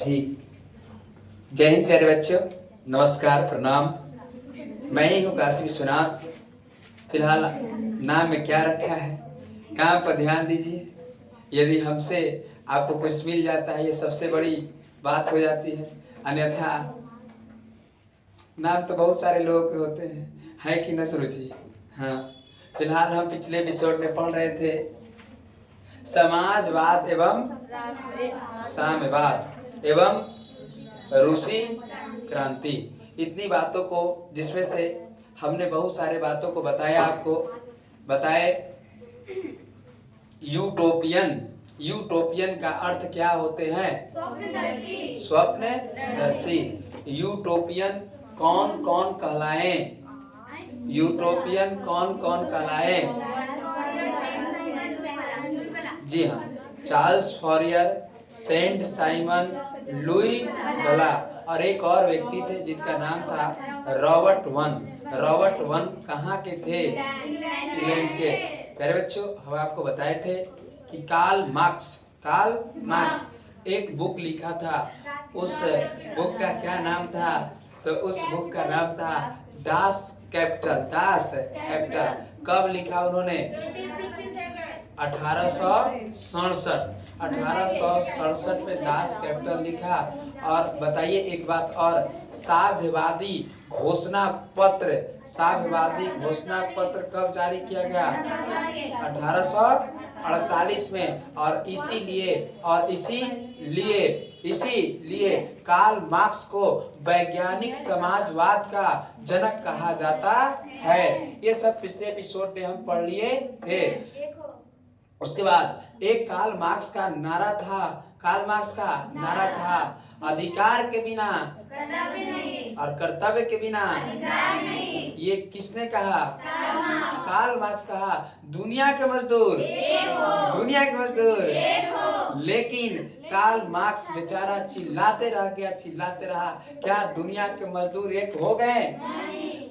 ठीक। जय हिंद प्यारे बच्चों, नमस्कार, प्रणाम। मैं ही हूँ काशी विश्वनाथ। फिलहाल नाम में क्या रखा है, काम पर ध्यान दीजिए। यदि हमसे आपको कुछ मिल जाता है ये सबसे बड़ी बात हो जाती है, अन्यथा नाम तो बहुत सारे लोगों के होते हैं, है कि न सुरुचि। हाँ, फिलहाल हम पिछले एपिसोड में पढ़ रहे थे समाजवाद एवं साम्यवाद एवं रूसी क्रांति। इतनी बातों को, जिसमें से हमने बहुत सारे बातों को बताया, आपको बताए। यूटोपियन का अर्थ क्या होते हैं? स्वप्नदर्शी। यूटोपियन कौन कौन कहलाए? यूटोपियन कौन कौन कहलाए? जी हाँ, Charles Fourier, Saint Simon, Louis भला और एक और व्यक्ति थे जिनका नाम था रॉबर्ट वन। कहाँ के थे? इंग्लैंड के। प्यारे बच्चों, हम आपको बताए थे कि कार्ल मार्क्स एक बुक लिखा था। उस बुक का क्या नाम था? तो उस बुक का नाम था दास कैपिटल। कब लिखा उन्होंने? 1867 में दास कैपिटल लिखा। और बताइए एक बात और, साम्यवादी घोषणा पत्र कब जारी किया गया? 1848 में। और इसीलिए कार्ल मार्क्स को वैज्ञानिक समाजवाद का जनक कहा जाता है। ये सब पिछले एपिसोड में हम पढ़ लिए थे। उसके बाद एक कार्ल मार्क्स का नारा था अधिकार के बिना और कर्तव्य के बिना नहीं। ये किसने कहा? कार्ल मार्क्स कहा दुनिया के मजदूर लेकिन कार्ल मार्क्स बेचारा चिल्लाते रहा। क्या दुनिया के मजदूर एक हो गए?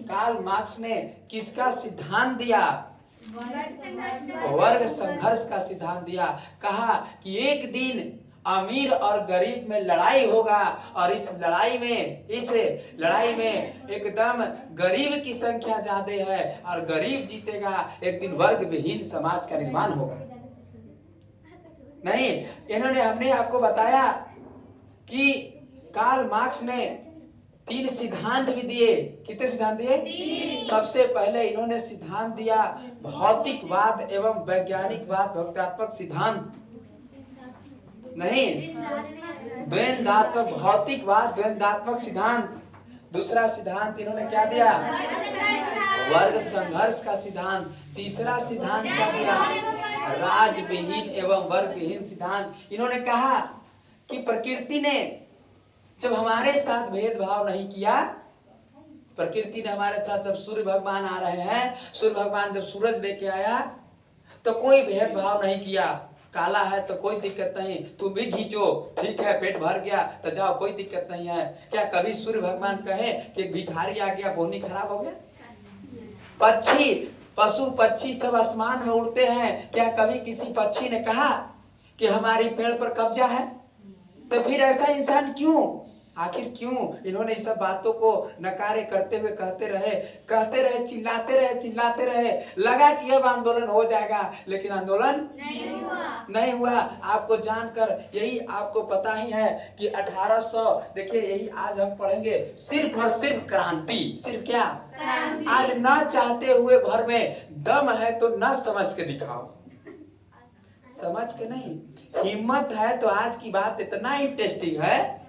कार्ल मार्क्स ने किसका सिद्धांत दिया? वर्ग संघर्ष का सिद्धांत दिया। कहा कि एक दिन अमीर और गरीब में लड़ाई होगा और इस लड़ाई में एकदम गरीब की संख्या ज्यादा है और गरीब जीतेगा। एक दिन वर्ग विहीन समाज का निर्माण होगा। नहीं, हमने आपको बताया कि कार्ल मार्क्स ने 3 सिद्धांत भी दिए। कितने सिद्धांत दिए? सबसे पहले इन्होंने सिद्धांत दिया भौतिकवाद एवं वैज्ञानिकवाद, भौतिकात्मक सिद्धांत नहीं, भौतिकवाद द्वंद्वात्मक सिद्धांत। दूसरा सिद्धांत इन्होंने क्या दिया? वर्ग संघर्ष का सिद्धांत। तीसरा सिद्धांत क्या दिया? राज विहीन एवं वर्ग विहीन सिद्धांत। इन्होंने कहा कि प्रकृति ने जब हमारे साथ भेदभाव नहीं किया, प्रकृति ने हमारे साथ, जब सूर्य भगवान आ रहे हैं, सूर्य भगवान जब सूरज लेके आया तो कोई भेदभाव नहीं किया। काला है तो कोई दिक्कत नहीं, तुम भी खींचो, ठीक है, पेट भर गया तो जाओ, कोई दिक्कत नहीं है। क्या कभी सूर्य भगवान कहे कि भिखारी आ गया, बोनी खराब हो गया? पशु पक्षी सब आसमान में उड़ते हैं, क्या कभी किसी पक्षी ने कहा कि हमारी पेड़ पर कब्जा है? तो फिर ऐसा इंसान क्यों? आखिर क्यों? इन्होंने इस सब बातों को नकारे करते हुए कहते रहे, चिल्लाते रहे। लगा कि अब आंदोलन हो जाएगा, लेकिन आंदोलन नहीं हुआ। आपको जानकर यही आपको पता ही है कि 1800, देखिए यही आज हम पढ़ेंगे, सिर्फ और सिर्फ क्रांति। सिर्फ क्या? आज ना चाहते हुए भर में दम है तो ना समझ के दिखाओ, समझ के नहीं, हिम्मत है तो आज की बात इतना इंटरेस्टिंग है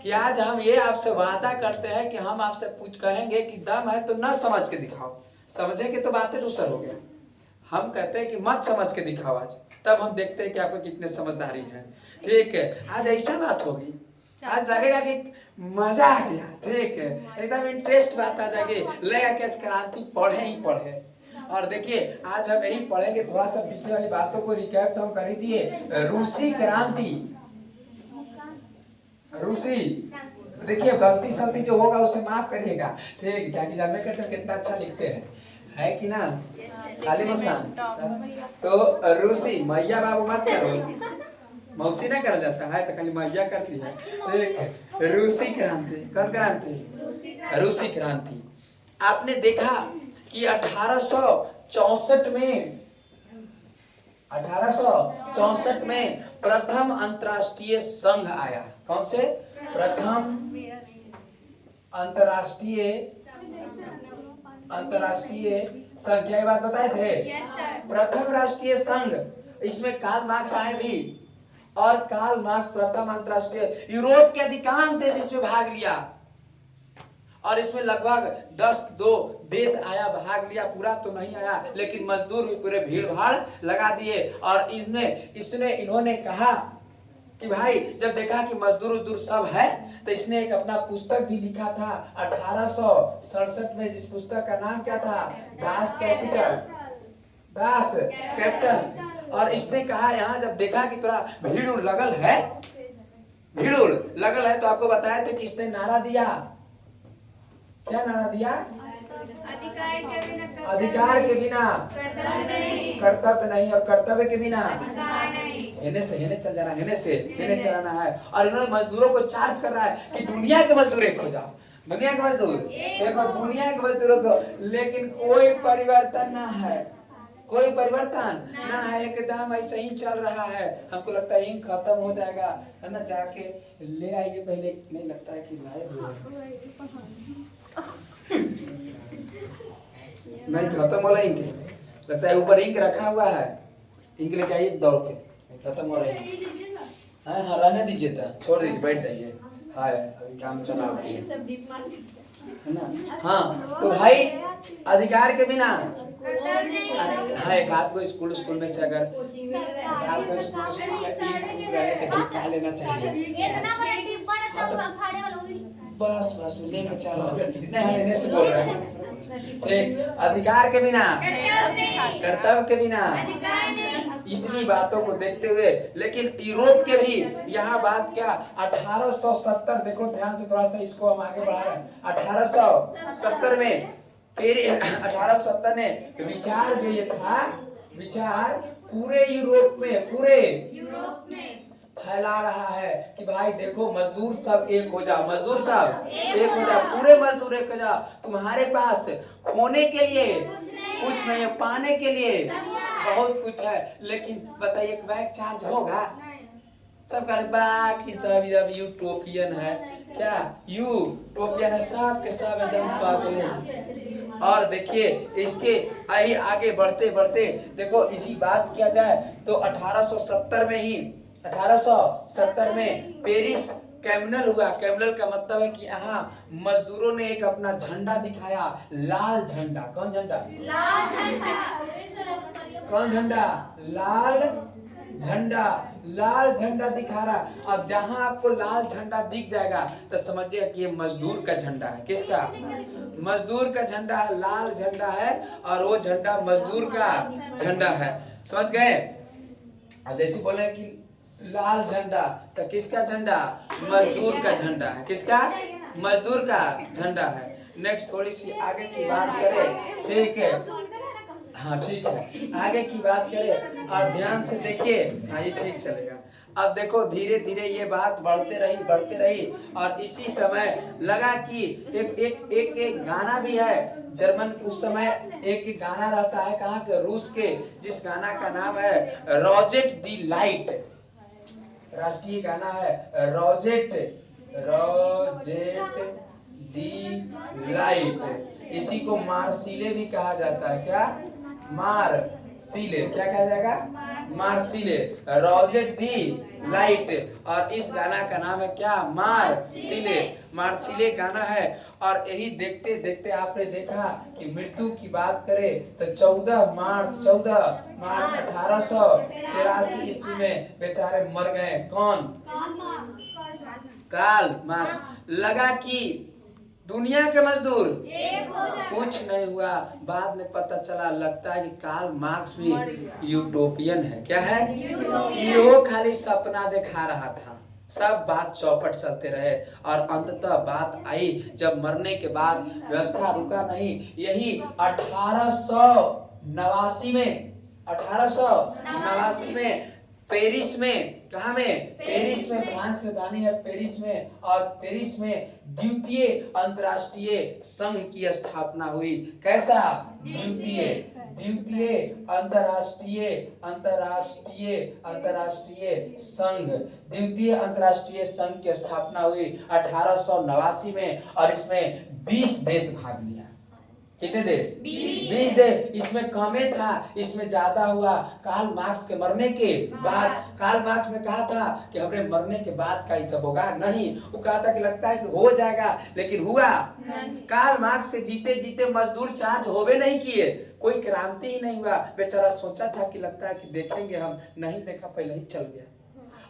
कि आज हम ये आपसे वादा करते हैं कि हम आपसे कहेंगे कि दम है तो न समझ के दिखाओ। समझेंगे तो बातें दूसर हो गया। हम कहते हैं कि मत समझ के दिखाओ आज, तब हम देखते हैं कि आपको कितने समझदारी है। ठीक है, आज ऐसा बात होगी, आज लगेगा कि मजा आ गया। ठीक है, एकदम इंटरेस्ट बात आ जाएगी, लगेगा कि आज क्रांति पढ़े। और देखिए आज हम यही पढ़ेंगे, थोड़ा सा पिछले वाली बातों को रिकैप तो हम कर ही दिए। रूसी क्रांति, देखिए गलती सलती जो होगा उसे माफ करिएगा। ठीक, क्या कि जानते हैं कितना अच्छा लिखते है कि ना? खाली मुस्कान। तो रूसी, मैया बाबू मत करो। मौसी ना करा जाता है तो खाली मैया करती है। एक रूसी क्रांति, कौन क्रांति? रूसी क्रांति। आपने देखा कि 1864 में प्रथम अंतर्राष्ट्रीय संघ आया। कौन से? प्रथम अंतर्राष्ट्रीय संघ। क्या ये बात बताए थे? प्रथम राष्ट्रीय संघ। इसमें कार्ल मार्क्स आए भी, और कार्ल मार्क्स प्रथम अंतर्राष्ट्रीय, यूरोप के अधिकांश देश इसमें भाग लिया, और इसमें लगभग 10 देश आया, भाग लिया। पूरा तो नहीं आया, लेकिन मजदूर भी पूरे भीड़ भाड़ लगा दिए। और इन्होंने कहा कि भाई जब देखा कि मजदूर सब है, तो इसने एक अपना पुस्तक भी लिखा था 1867 में, जिस पुस्तक का नाम क्या था? Das Kapital. और इसने कहा यहाँ जब देखा कि थोड़ा भीड़ लगल है, तो आपको बताया था कि इसने नारा दिया। क्या नारा दिया? अधिकार के बिना कर्तव्य नहीं, और कर्तव्य के बिना हेने से हेने चल जाना, हेने से हेने चलाना है। और इन्होंने मजदूरों को चार्ज कर रहा है कि दुनिया के मजदूर एक हो जाओ, दुनिया के मजदूर एक हो, दुनिया के मजदूरों को। लेकिन कोई परिवर्तन ना है, कोई परिवर्तन ना है, एकदम ऐसे ही चल रहा है। हमको लगता है इंक खत्म हो जाएगा, है ना? जाके ले आइए पहले। नहीं लगता है कि लाए हुए नहीं, खत्म होला इंक, लगता है ऊपर इंक रखा हुआ है। इंक लेके आइए दौड़ के, खत्म हो रहा है। हाँ रहने दीजिए, तो छोड़ दीजिए, बैठ जाइए। हाँ अभी काम चला रहा है ना? हाँ तो भाई अधिकार के बिना, हाँ एक आध को स्कूल में से अगर स्कूल में रहे तो क्या लेना चाहिए? हाँ तो बस लेके चलो। नहीं हम इन्हें से बोल रहे हैं, एक अधिकार के बिना कर्तव्य के बिना, इतनी बातों को देखते हुए। लेकिन यूरोप के भी यहाँ बात क्या, 1870, देखो ध्यान से थोड़ा सा इसको हम आगे बढ़ा रहे हैं। 1870 में फिर 1870 ने विचार जो ये था, विचार पूरे यूरोप में फैला रहा है कि भाई देखो मजदूर सब एक हो जाओ, मजदूर सब एक हो जाओ, पूरे मजदूर एक हो जाओ। तुम्हारे पास खोने के लिए कुछ नहीं है, पाने के लिए बहुत कुछ है, लेकिन बताइए एक बैग चार्ज होगा? सब कर बाकी सब जब यूटोपियन है, क्या यूटोपियन है, सब के सब एकदम पागल है। और देखिए इसके आगे बढ़ते बढ़ते देखो इसी बात किया जाए तो 1870 में पेरिस कैमनल हुआ। कैमनल का मतलब है कि यहाँ मजदूरों ने एक अपना झंडा दिखाया, लाल झंडा। कौन झंडा? कौन झंडा? लाल झंडा दिखा रहा। अब जहां आपको लाल झंडा दिख जाएगा तो समझिए कि ये मजदूर का झंडा है। किसका? मजदूर का झंडा है, लाल झंडा है, और वो झंडा मजदूर का झंडा है। समझ गए? अब जैसे बोले कि लाल झंडा, तो किसका झंडा? मजदूर का झंडा है। किसका? मजदूर का झंडा है। नेक्स्ट थोड़ी सी आगे की बात करें, ठीक है? हाँ ठीक है, आगे की बात करें और ध्यान से देखिए। हाँ ये ठीक चलेगा। अब देखो धीरे धीरे ये बात बढ़ते रही और इसी समय लगा कि एक गाना भी है जर्मन। उस समय एक गाना रहता है, कहाँ के? रूस के, जिस गाना का नाम है रोजेट दी लाइट। राष्ट्रीय गाना है रोजेट दी लाइट। इसी को मार्सिले भी कहा जाता है। क्या? मार्सिले। क्या कहा जाएगा? मार्सिले, रोजेट दी लाइट। और इस गाना का नाम है क्या? मार्सिले गाना है। और यही देखते देखते आपने देखा कि मृत्यु की बात करें तो 14 मार्च 1883 ईस्वी में बेचारे मर गए। कौन? Karl Marx. लगा कि दुनिया के मजदूर कुछ नहीं हुआ। बाद में पता चला, लगता है कि कार्ल मार्क्स भी यूटोपियन है। क्या है? यो खाली सपना दिखा रहा था। सब बात चौपट चलते रहे और अंततः बात आई जब मरने के बाद व्यवस्था रुका नहीं। यही 1889 में पेरिस में, कहाँ में? पेरिस में, फ्रांस की राजधानी है पेरिस में। और पेरिस में द्वितीय अंतर्राष्ट्रीय संघ की स्थापना हुई। कैसा? द्वितीय अंतर्राष्ट्रीय संघ, द्वितीय अंतर्राष्ट्रीय संघ की स्थापना हुई 1889 में। और इसमें 20 देश भाग लिया। कितने देश? 20 देश। इसमें कमे था, इसमें ज्यादा हुआ कार्ल मार्क्स के मरने के बाद। कार्ल मार्क्स ने कहा था कि हमारे मरने के बाद का ये सब होगा, नहीं। वो कहा था कि लगता है कि हो जाएगा, लेकिन हुआ नहीं। कार्ल मार्क्स के जीते जीते मजदूर चार्ज होवे नहीं किए, कोई क्रांति ही नहीं हुआ। बेचारा सोचा था कि लगता है कि देखेंगे हम, नहीं देखा, पहले ही चल गया।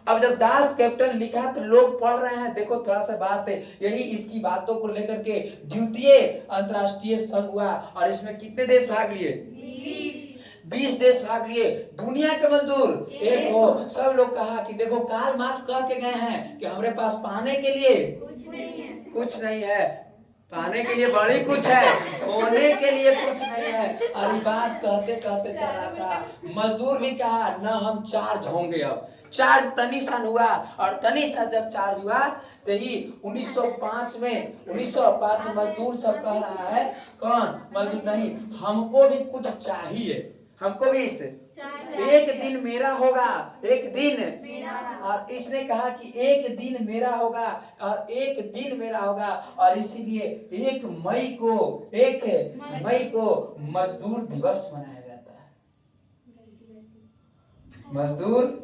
अब जब दास कैपिटल लिखा तो लोग पढ़ रहे हैं। देखो थोड़ा सा बात है, यही इसकी बातों को लेकर के द्वितीय अंतर्राष्ट्रीय संघ हुआ। और इसमें कितने देश भाग लिए? 20 देश भाग लिए। दुनिया के मजदूर एक हो। सब लोग कहा कि देखो कार्ल मार्क्स कह के गए हैं कि हमारे पास पाने के लिए कुछ नहीं है, पाने के लिए बड़ी कुछ है, होने के लिए कुछ नहीं है। और बात कहते कहते चला था। मजदूर भी कहा ना हम चार्ज होंगे। अब चार्ज तनिसन हुआ। और तनिसा जब चार्ज हुआ तो ही 1905 में मजदूर सब कह रहा है, कौन? मजदूर नहीं, हमको भी कुछ चाहिए, हमको भी इसे एक दिन मेरा होगा, एक दिन। और इसने कहा कि एक दिन मेरा होगा, और एक दिन मेरा होगा। और इसीलिए 1 मई को मजदूर दिवस मनाया जाता है। मजदूर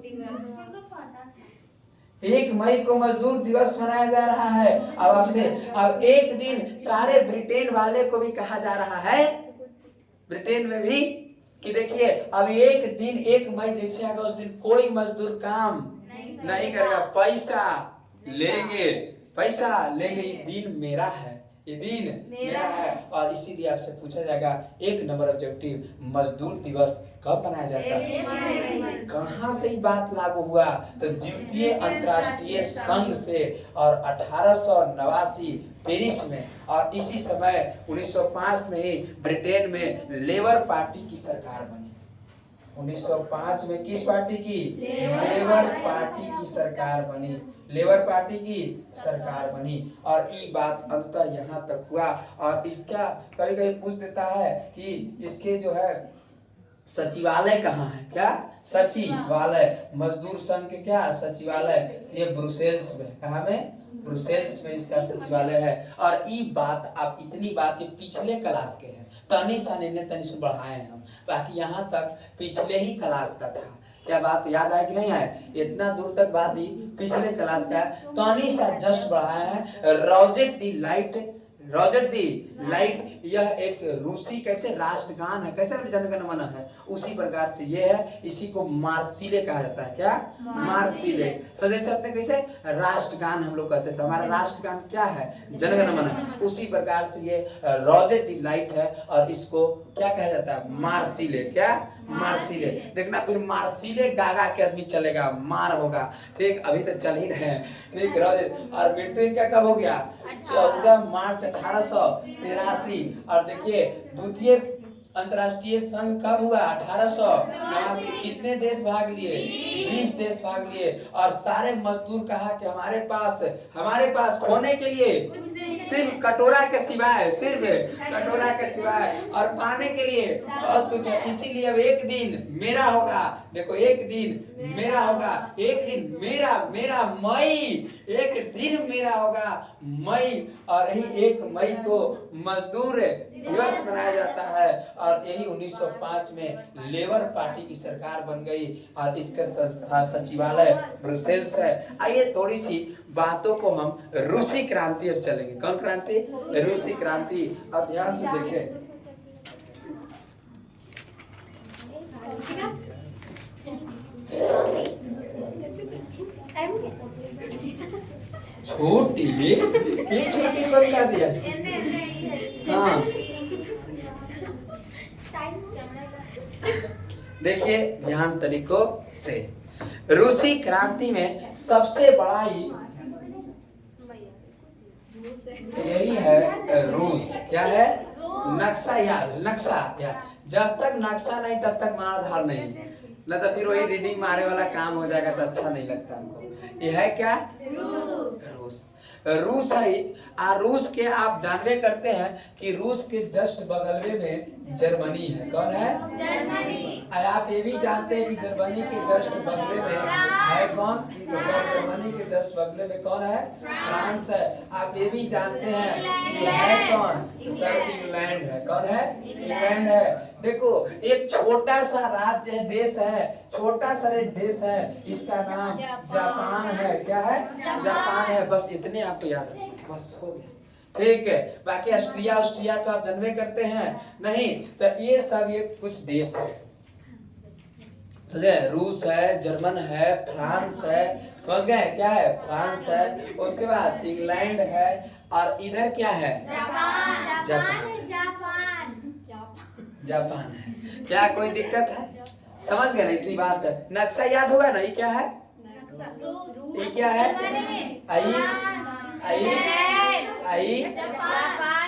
1 मई को मजदूर दिवस मनाया जा रहा है। अब आपसे अब एक दिन सारे ब्रिटेन वाले को भी कहा जा रहा है, ब्रिटेन में भी, कि देखिए अब एक दिन 1 मई जैसे आएगा उस दिन कोई मजदूर काम नहीं करेगा, पैसा लेंगे, ये दिन मेरा है, ये दिन मेरा है। और इसीलिए आपसे पूछा जाएगा 1 नंबर ऑब्जेक्टिव, मजदूर दिवस कब मनाया जाता है? कहां से ही बात लागू हुआ? तो द्वितीय अंतर्राष्ट्रीय संघ से, और 1889 पेरिस में। और इसी समय 1905 में ही ब्रिटेन में लेबर पार्टी की सरकार बनी। 1905 में किस पार्टी की? लेबर पार्टी की सरकार बनी। लेबर पार्टी की सरकार बनी। और ये बात अंततः यहाँ तक हुआ। और इसका कभी कभी पूछ देता है कि इसके जो है सचिवालय कहाँ है? क्या सचिवालय? मजदूर संघ के क्या सचिवालय? ये ब्रुसेल्स में। कहाँ में? ब्रुसेल्स में इसका सचिवालय है। और ये बात, आप इतनी बातें पिछले क्लास के हैं, तनी से बढ़ाए हैं हम, बाकी यहाँ तक पिछले ही क्लास का था। क्या बात याद आए कि नहीं आए? इतना दूर तक बात ही पिछले क्लास का है, तनी सा जस्ट बढ़ाया है। रॉजर दी लाइट, यह एक रूसी कैसे राष्ट्रगान है, कैसे जनगण मन है, उसी प्रकार से ये है। इसी को मार्सिले कहा जाता है। क्या? मार्सिले। सजैसे अपने कैसे राष्ट्रगान हम लोग कहते थे, हमारा राष्ट्रगान क्या है? जनगण मन। उसी प्रकार से ये रॉजर दी लाइट है। और इसको क्या कहा जाता है? मार्सिले। क्या? मार्सिले। देखना फिर मार्सिले गागा के आदमी चलेगा, मार होगा। ठीक, अभी तो चल ही रहे हैं। ठीक, और मृत्यु इनका कब हो गया? 14 मार्च 1883। और देखिए द्वितीय अंतर्राष्ट्रीय संघ कब हुआ? 1889। कितने देश भाग लिए? 20 देश भाग लिए। और सारे मजदूर कहा कि हमारे पास खोने के लिए सिर्फ कटोरा के सिवाय, सिर्फ कटोरा के सिवाय, और पाने के लिए बहुत कुछ है। इसीलिए अब एक दिन मेरा होगा। देखो, एक दिन मेरा होगा, एक दिन मेरा मई, एक दिन मेरा होगा मई। और यही 1 मई को मजदूर दिवस मनाया जाता है। और यही 1905 में लेबर पार्टी की सरकार बन गई। और इसका सचिवालय ब्रुसेल्स है। आइए थोड़ी सी बातों को हम रूसी क्रांति और चलेंगे। कौन क्रांति? रूसी क्रांति। अब ध्यान से देखें। छोटी ये छोटी बता दिया। हाँ, देखिए ध्यान तरीकों से, रूसी क्रांति में सबसे बड़ा यही है रूस। क्या है? नक्शा याद। जब तक नक्शा नहीं तब तक मानधार नहीं। ना तो फिर वही रीडिंग मारे वाला काम हो जाएगा तो अच्छा नहीं लगता हमको। ये है क्या? रूस। रूस है। रूस के आप जानवे करते हैं कि रूस के जस्ट बगल में जर्मनी है। कौन है? जर्मनी। आप ये भी जानते हैं कि जर्मनी के जस्ट बगल में है कौन? तो सर जर्मनी के जस्ट बगल में कौन है? फ्रांस है। आप ये भी जानते हैं कि है कौन? तो सर इंग्लैंड है। कौन है? इंग्लैंड है। देखो एक छोटा सा राज्य है, देश है, छोटा सा एक देश है, जिसका नाम जापान है। क्या है? जापान है। बस इतने आपको याद है, बस हो गया। ठीक है। बाकी ऑस्ट्रिया तो आप जानवे करते हैं नहीं। तो ये सब ये कुछ देश है, समझे? रूस है, जर्मन है, फ्रांस है, समझ गए? क्या है? फ्रांस है। उसके बाद इंग्लैंड है और इधर क्या है? जापान है। क्या कोई दिक्कत है? समझ गए ना इतनी बात है? नक्शा याद होगा ना? ये क्या है? ये क्या है?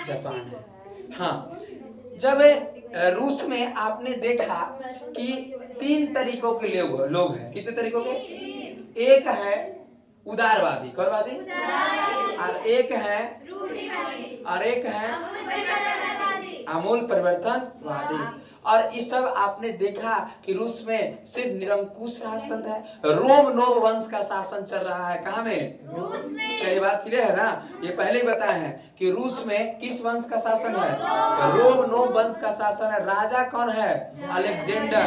जापान है। हाँ, जब रूस में आपने देखा कि 3 तरीकों के लोग हैं। कितने तरीकों के? एक है उदारवादी। कौनवादी? और एक है आमूल परिवर्तनवादी। और इस सब आपने देखा कि रूस में सिर्फ निरंकुश शासन है, रोमनोव वंश का शासन चल रहा है। कहाँ में? रूस में। क्या ये बात क्लियर है ना? ये पहले ही बताए हैं कि रूस में किस वंश का शासन है? रोमनोव वंश का शासन है। राजा कौन है? अलेक्जेंडर,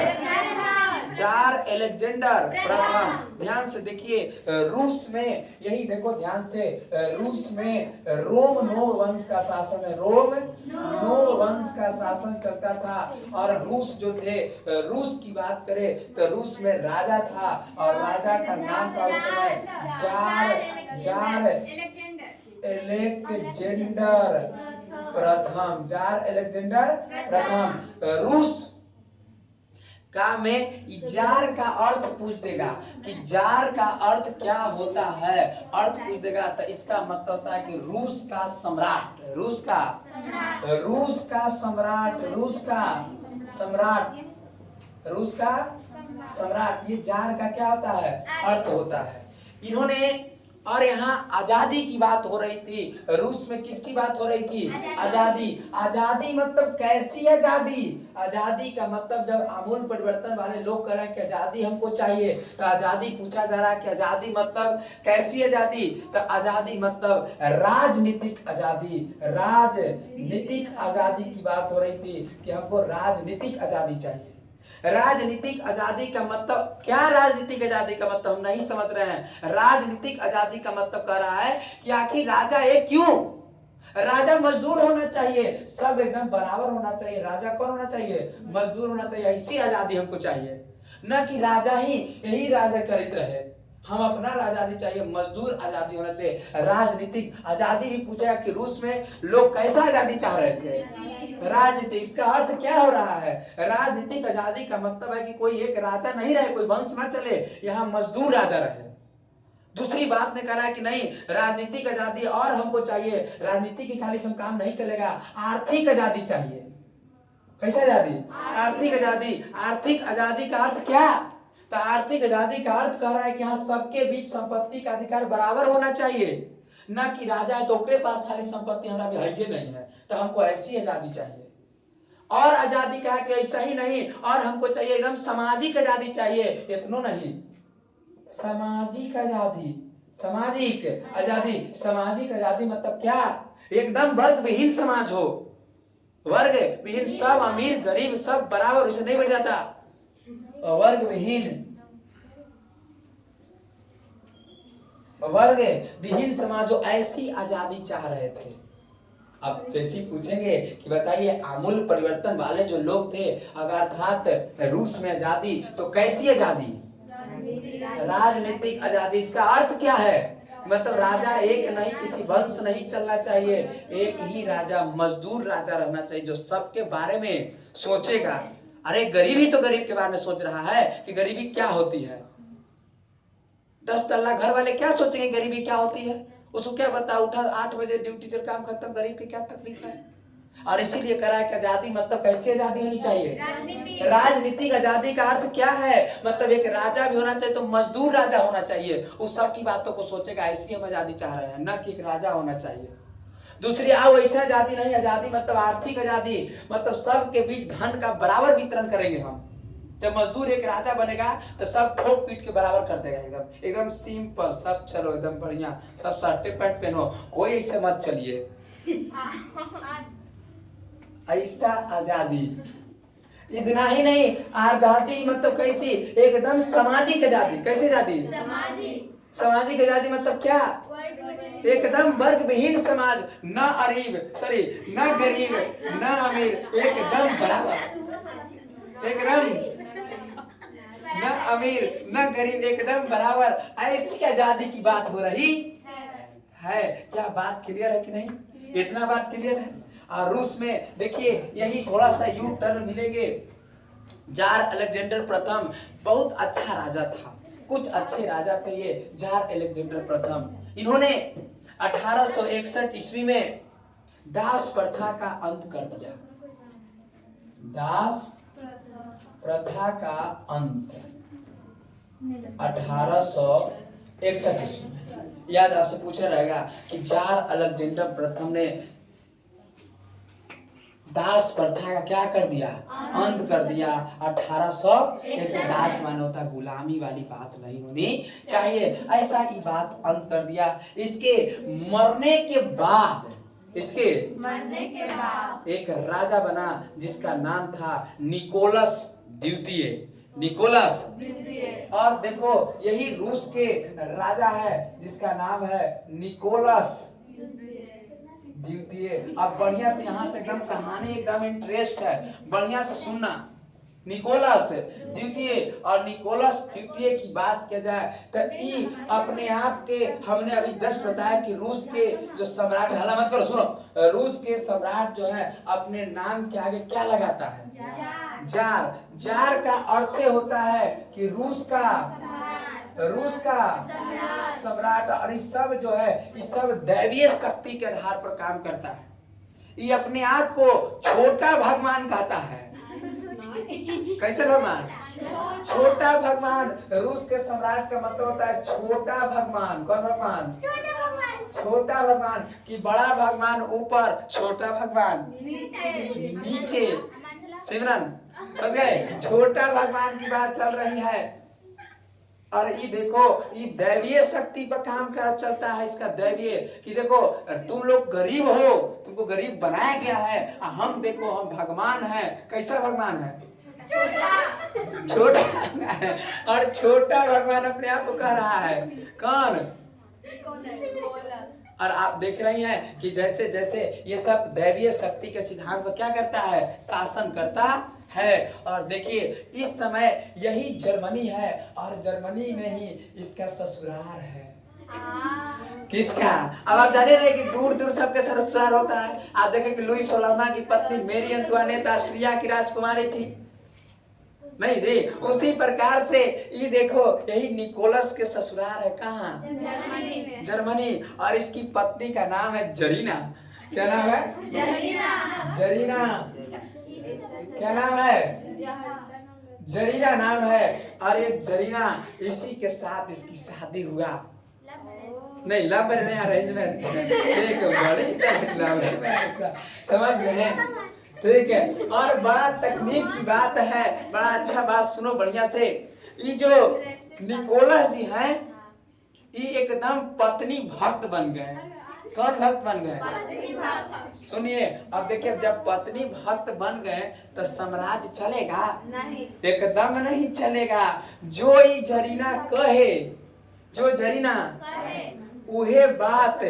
जार अलेक्जेंडर प्रथम। ध्यान से देखिए, रूस में यही देखो ध्यान से, रूस में रोमनोव वंश का शासन है। रोमनोव वंश का शासन चलता था। और रूस जो थे, रूस की बात करें तो रूस में राजा था और राजा का नाम था उस समय जार अलेक्जेंडर प्रथम। जार अलेक्जेंडर प्रथम। रूस का में जार का अर्थ पूछ देगा कि जार का अर्थ क्या होता है, अर्थ पूछ देगा तो इसका मतलब होता है कि रूस का सम्राट। रूस का सम्राट। ये जार का क्या होता है? अर्थ होता है। इन्होंने, और यहाँ आजादी की बात हो रही थी। रूस में किसकी बात हो रही थी? आजादी। आजादी मतलब कैसी आजादी? आजादी का मतलब जब आमूल परिवर्तन वाले लोग कह रहे हैं कि आजादी हमको चाहिए, तो आजादी पूछा जा रहा है कि आजादी मतलब कैसी आजादी? तो आजादी मतलब राजनीतिक आजादी। राजनीतिक आजादी की बात हो रही थी कि हमको राजनीतिक आजादी चाहिए। राजनीतिक आजादी का मतलब क्या? राजनीतिक आजादी का मतलब हम नहीं समझ रहे हैं। राजनीतिक आजादी का मतलब कह रहा है कि आखिर राजा एक क्यों? राजा मजदूर होना चाहिए, सब एकदम बराबर होना चाहिए। राजा कौन होना चाहिए? मजदूर होना चाहिए। ऐसी आजादी हमको चाहिए, न कि राजा ही यही राजा करित रहे। हम अपना आजादी चाहिए, मजदूर आजादी होना चाहिए। राजनीतिक आजादी भी पूछा कि रूस में लोग कैसा आजादी चाह रहे थे? राजनीति। इसका अर्थ क्या हो रहा है? राजनीतिक आजादी का मतलब है कि कोई एक राजा नहीं रहे, कोई वंश ना चले, यहाँ मजदूर राजा रहे। दूसरी बात में कह रहा है कि नहीं, राजनीतिक आजादी और हमको चाहिए। राजनीति की खाली से काम नहीं चलेगा, आर्थिक आजादी चाहिए। कैसा आजादी? आर्थिक आजादी। आर्थिक आजादी का अर्थ क्या? तो आर्थिक आजादी का अर्थ कह रहा है कि यहाँ सबके बीच संपत्ति का अधिकार बराबर होना चाहिए, ना कि राजा है तो उसके पास खाली संपत्ति हमारा भी है नहीं है, तो हमको ऐसी आजादी चाहिए। और आजादी कहा कि ऐसा ही नहीं, और हमको चाहिए एकदम सामाजिक आजादी चाहिए। इतना नहीं, सामाजिक आजादी। सामाजिक आजादी। सामाजिक आजादी मतलब क्या? एकदम वर्ग विहीन समाज हो। वर्ग विहीन, सब अमीर गरीब सब बराबर, उसे नहीं बढ़ जाता। वर्ग विहीन समाज हो, ऐसी आजादी चाह रहे थे। अब जैसे पूछेंगे कि बताइए आमूल परिवर्तन वाले जो लोग थे, अगर अर्थात रूस में आजादी, तो कैसी आजादी? राजनीतिक आजादी। इसका अर्थ क्या है? मतलब राजा एक नहीं, किसी वंश नहीं चलना चाहिए, एक ही राजा, मजदूर राजा रहना चाहिए जो सबके बारे में सोचेगा। अरे गरीब ही तो गरीब के बारे में सोच रहा है कि गरीबी क्या होती है। 10 तल्ला घर वाले क्या सोचेंगे गरीबी क्या होती है? उसको क्या पता? उठा 8 बजे ड्यूटी से काम खत्म, गरीब की क्या तकलीफ है? और इसीलिए करा कि आजादी मतलब कैसी आजादी होनी चाहिए? राजनीतिक आजादी का अर्थ क्या है? मतलब एक राजा भी होना चाहिए तो मजदूर राजा होना चाहिए, उस सब की बातों को सोचेगा। ऐसी हम आजादी चाह रहे हैं, न कि एक राजा होना चाहिए। दूसरी आओ ऐसी आजादी नहीं, आजादी मतलब आर्थिक आजादी, मतलब सबके बीच धन का बराबर वितरण करेंगे हम। जब मजदूर एक राजा बनेगा तो सब ठोक पीट के बराबर कर देगा, एकदम एकदम सिंपल सब। चलो एकदम बढ़िया, सब शर्ट पैंट पहनो, कोई ऐसे मत चलिए। ऐसा आजादी। इतना ही नहीं, आजादी मतलब कैसी? एकदम सामाजिक आजादी। कैसी आजादी? सामाजिक आजादी मतलब क्या? एकदम वर्ग विहीन समाज, न गरीब न अमीर, एकदम बराबर। एकदम न अमीर न गरीब, एकदम बराबर। ऐसी आजादी की बात हो रही है। क्या बात क्लियर है कि नहीं? इतना बात क्लियर है। और रूस में देखिए यही थोड़ा सा यू टर्न मिलेंगे। जार अलेक्जेंडर प्रथम बहुत अच्छा राजा था, कुछ अच्छे राजा थे ये जार अलेक्जेंडर प्रथम। इन्होंने 1861 ईस्वी में दास प्रथा का अंत कर दिया। दास प्रथा का अंत 1861 ईस्वी में। याद आपसे पूछा रहेगा कि जार अलेक्जेंडर प्रथम ने दास प्रथा का क्या कर दिया? अंत कर दिया। 1861। दास माने होता गुलामी वाली बात नहीं होनी चाहिए, ऐसा ही बात अंत कर दिया। इसके मरने के बाद एक राजा बना जिसका नाम था निकोलस द्वितीय। निकोलस। और देखो यही रूस के राजा है जिसका नाम है निकोलस द्वितीय। अब बढ़िया से यहाँ से एकदम कहानी एकदम इंटरेस्ट है, बढ़िया से सुनना। निकोलस द्वितीय और निकोलस द्वितीय की बात किया जाए तो ये अपने आप के, हमने अभी जस्ट बताया कि रूस के जो सम्राट, हल्ला मत करो, सुनो। रूस के सम्राट जो है अपने नाम के आगे क्या लगाता है? जार। जार का अर्थ होता है कि रूस का सम्राट। और इस सब जो है इस सब दैवीय शक्ति के आधार पर काम करता है। ये अपने आप को छोटा भगवान कहता है। कैसे भगवान? छोटा भगवान। रूस के सम्राट का मतलब होता है छोटा भगवान। कौन भगवान? छोटा भगवान। कि बड़ा भगवान ऊपर, छोटा भगवान नीचे। सिमरन समझ गए? छोटा भगवान की बात चल रही है। और ये देखो ये दैवीय शक्ति पर काम कर चलता है इसका दैवीय। कि देखो तुम लोग गरीब हो, तुमको गरीब बनाया गया है, हम देखो हम भगवान हैं। कैसा भगवान है? छोटा। और छोटा भगवान अपने आप को कह रहा है। कौन? और आप देख रही हैं कि जैसे जैसे ये सब दैवीय शक्ति के सिद्धांत पर क्या करता है? शासन करता है। और देखिए इस समय यही जर्मनी है और जर्मनी में ही इसका ससुराल है। किसका? अब आप जाने रहे कि दूर दूर सबके ससुराल होता है। आप देखें कि लुई सोलाना की पत्नी मेरी अंतुआनेट ऑस्ट्रिया की राजकुमारी थी, नहीं जी? उसी प्रकार से ये देखो यही निकोलस के ससुराल है। कहाँ? जर्मनी। और इसकी पत्नी का नाम है जरीना। क्या नाम है? जरीना। क्या नाम है? जरीना नाम है। और ये जरीना, इसी के साथ इसकी शादी हुआ। नहीं लव मैरिज, अरेंजमेंट। एक बड़ी समझ गए? ठीक है। और बड़ा तकलीफ की बात है, बड़ा अच्छा बात सुनो बढ़िया से। ये जो निकोलस जी हैं ये एकदम पत्नी भक्त बन गए। कौन भक्त बन गए? सुनिए अब देखिए, जब पत्नी भक्त बन गए तो साम्राज्य चलेगा? नहीं, एकदम नहीं चलेगा। जो ये जरीना कहे, जो जरीना उहे बात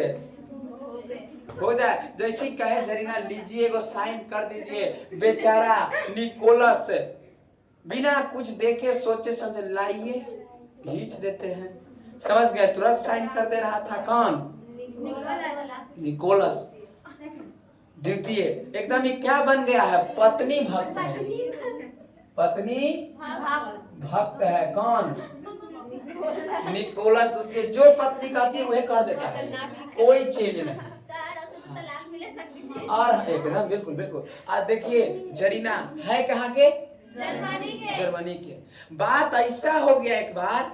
हो जाए। जैसी कहे जरीना, लीजिए एगो साइन कर दीजिए। बेचारा निकोलस बिना कुछ देखे सोचे समझे लाइए खींच देते हैं। समझ गए? तुरंत साइन कर दे रहा था। कौन? निकोलस द्वितीय। एकदम ये क्या बन गया है? पत्नी भक्त है। पत्नी भक्त है। कौन? निकोलस द्वितीय। जो पत्नी कहती है वह कर देता है, कोई चेंज नहीं। और एकदम बिल्कुल बिल्कुल। आज देखिए जरीना है कहाँ के? जर्मनी के। बात ऐसा हो गया एक बार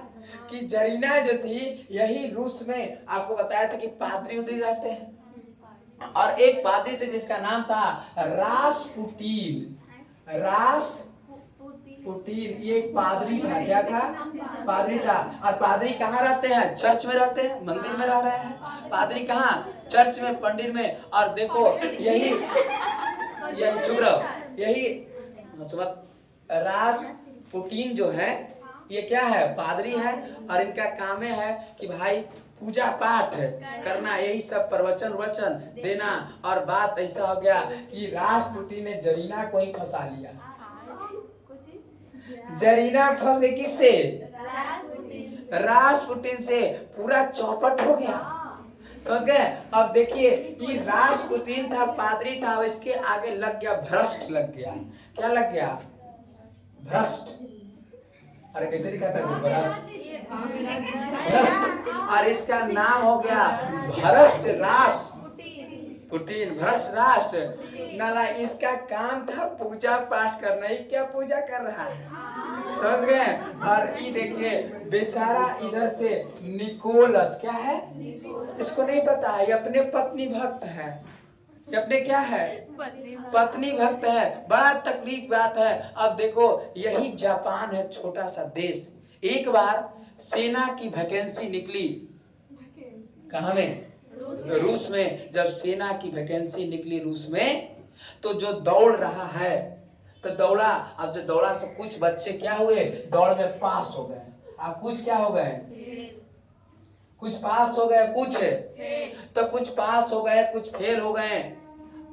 कि जरीना जो थी यही रूस में, आपको बताया था कि पादरी उदरी रहते हैं, और एक पादरी थे जिसका नाम था रासपुटीन। रासपुटीन ये एक पादरी था। क्या था? पादरी था। और पादरी कहाँ रहते हैं? चर्च में रहते हैं, मंदिर में रह रहे हैं। पादरी कहाँ? चर्च में, मंदिर में। और देखो यही चुप रहो, यही रासपुटीन जो है ये क्या है? पादरी है। और इनका काम है कि भाई पूजा पाठ करना, यही सब प्रवचन वचन देना। और बात ऐसा हो गया कि रासपुटीन ने जरीना को ही फंसा लिया। जरीना फंसे किससे? रासपुटीन से। पूरा चौपट हो गया, समझ गए? अब देखिए ये रासपुटीन था, पादरी था, इसके आगे लग गया भ्रष्ट लग गया। क्या लग गया? भ्रष्ट। अरे कैसे दिखाता है? भ्रष्ट। और इसका नाम हो गया भ्रष्ट रासपुटीन। भ्रष्ट राष्ट्र नाला। इसका काम था पूजा पाठ करना। ही क्या पूजा कर रहा है, समझ गए? और ये देखिए बेचारा इधर से निकोलस, क्या है इसको नहीं पता है, ये अपने पत्नी भक्त है। ये अपने क्या है? पत्नी भक्त है। बड़ा तकलीफ बात है। अब देखो यही जापान है, छोटा सा देश। एक बार सेना की वैकेंसी निकली। कहाँ में? रूस में। जब सेना की वैकेंसी निकली रूस में, तो जो दौड़ रहा है तो दौड़ा। अब जो दौड़ा से कुछ बच्चे क्या हुए? दौड़ में पास हो गए। अब कुछ क्या हो गए? कुछ पास हो गए, कुछ तो कुछ पास हो गए, कुछ फेल हो गए।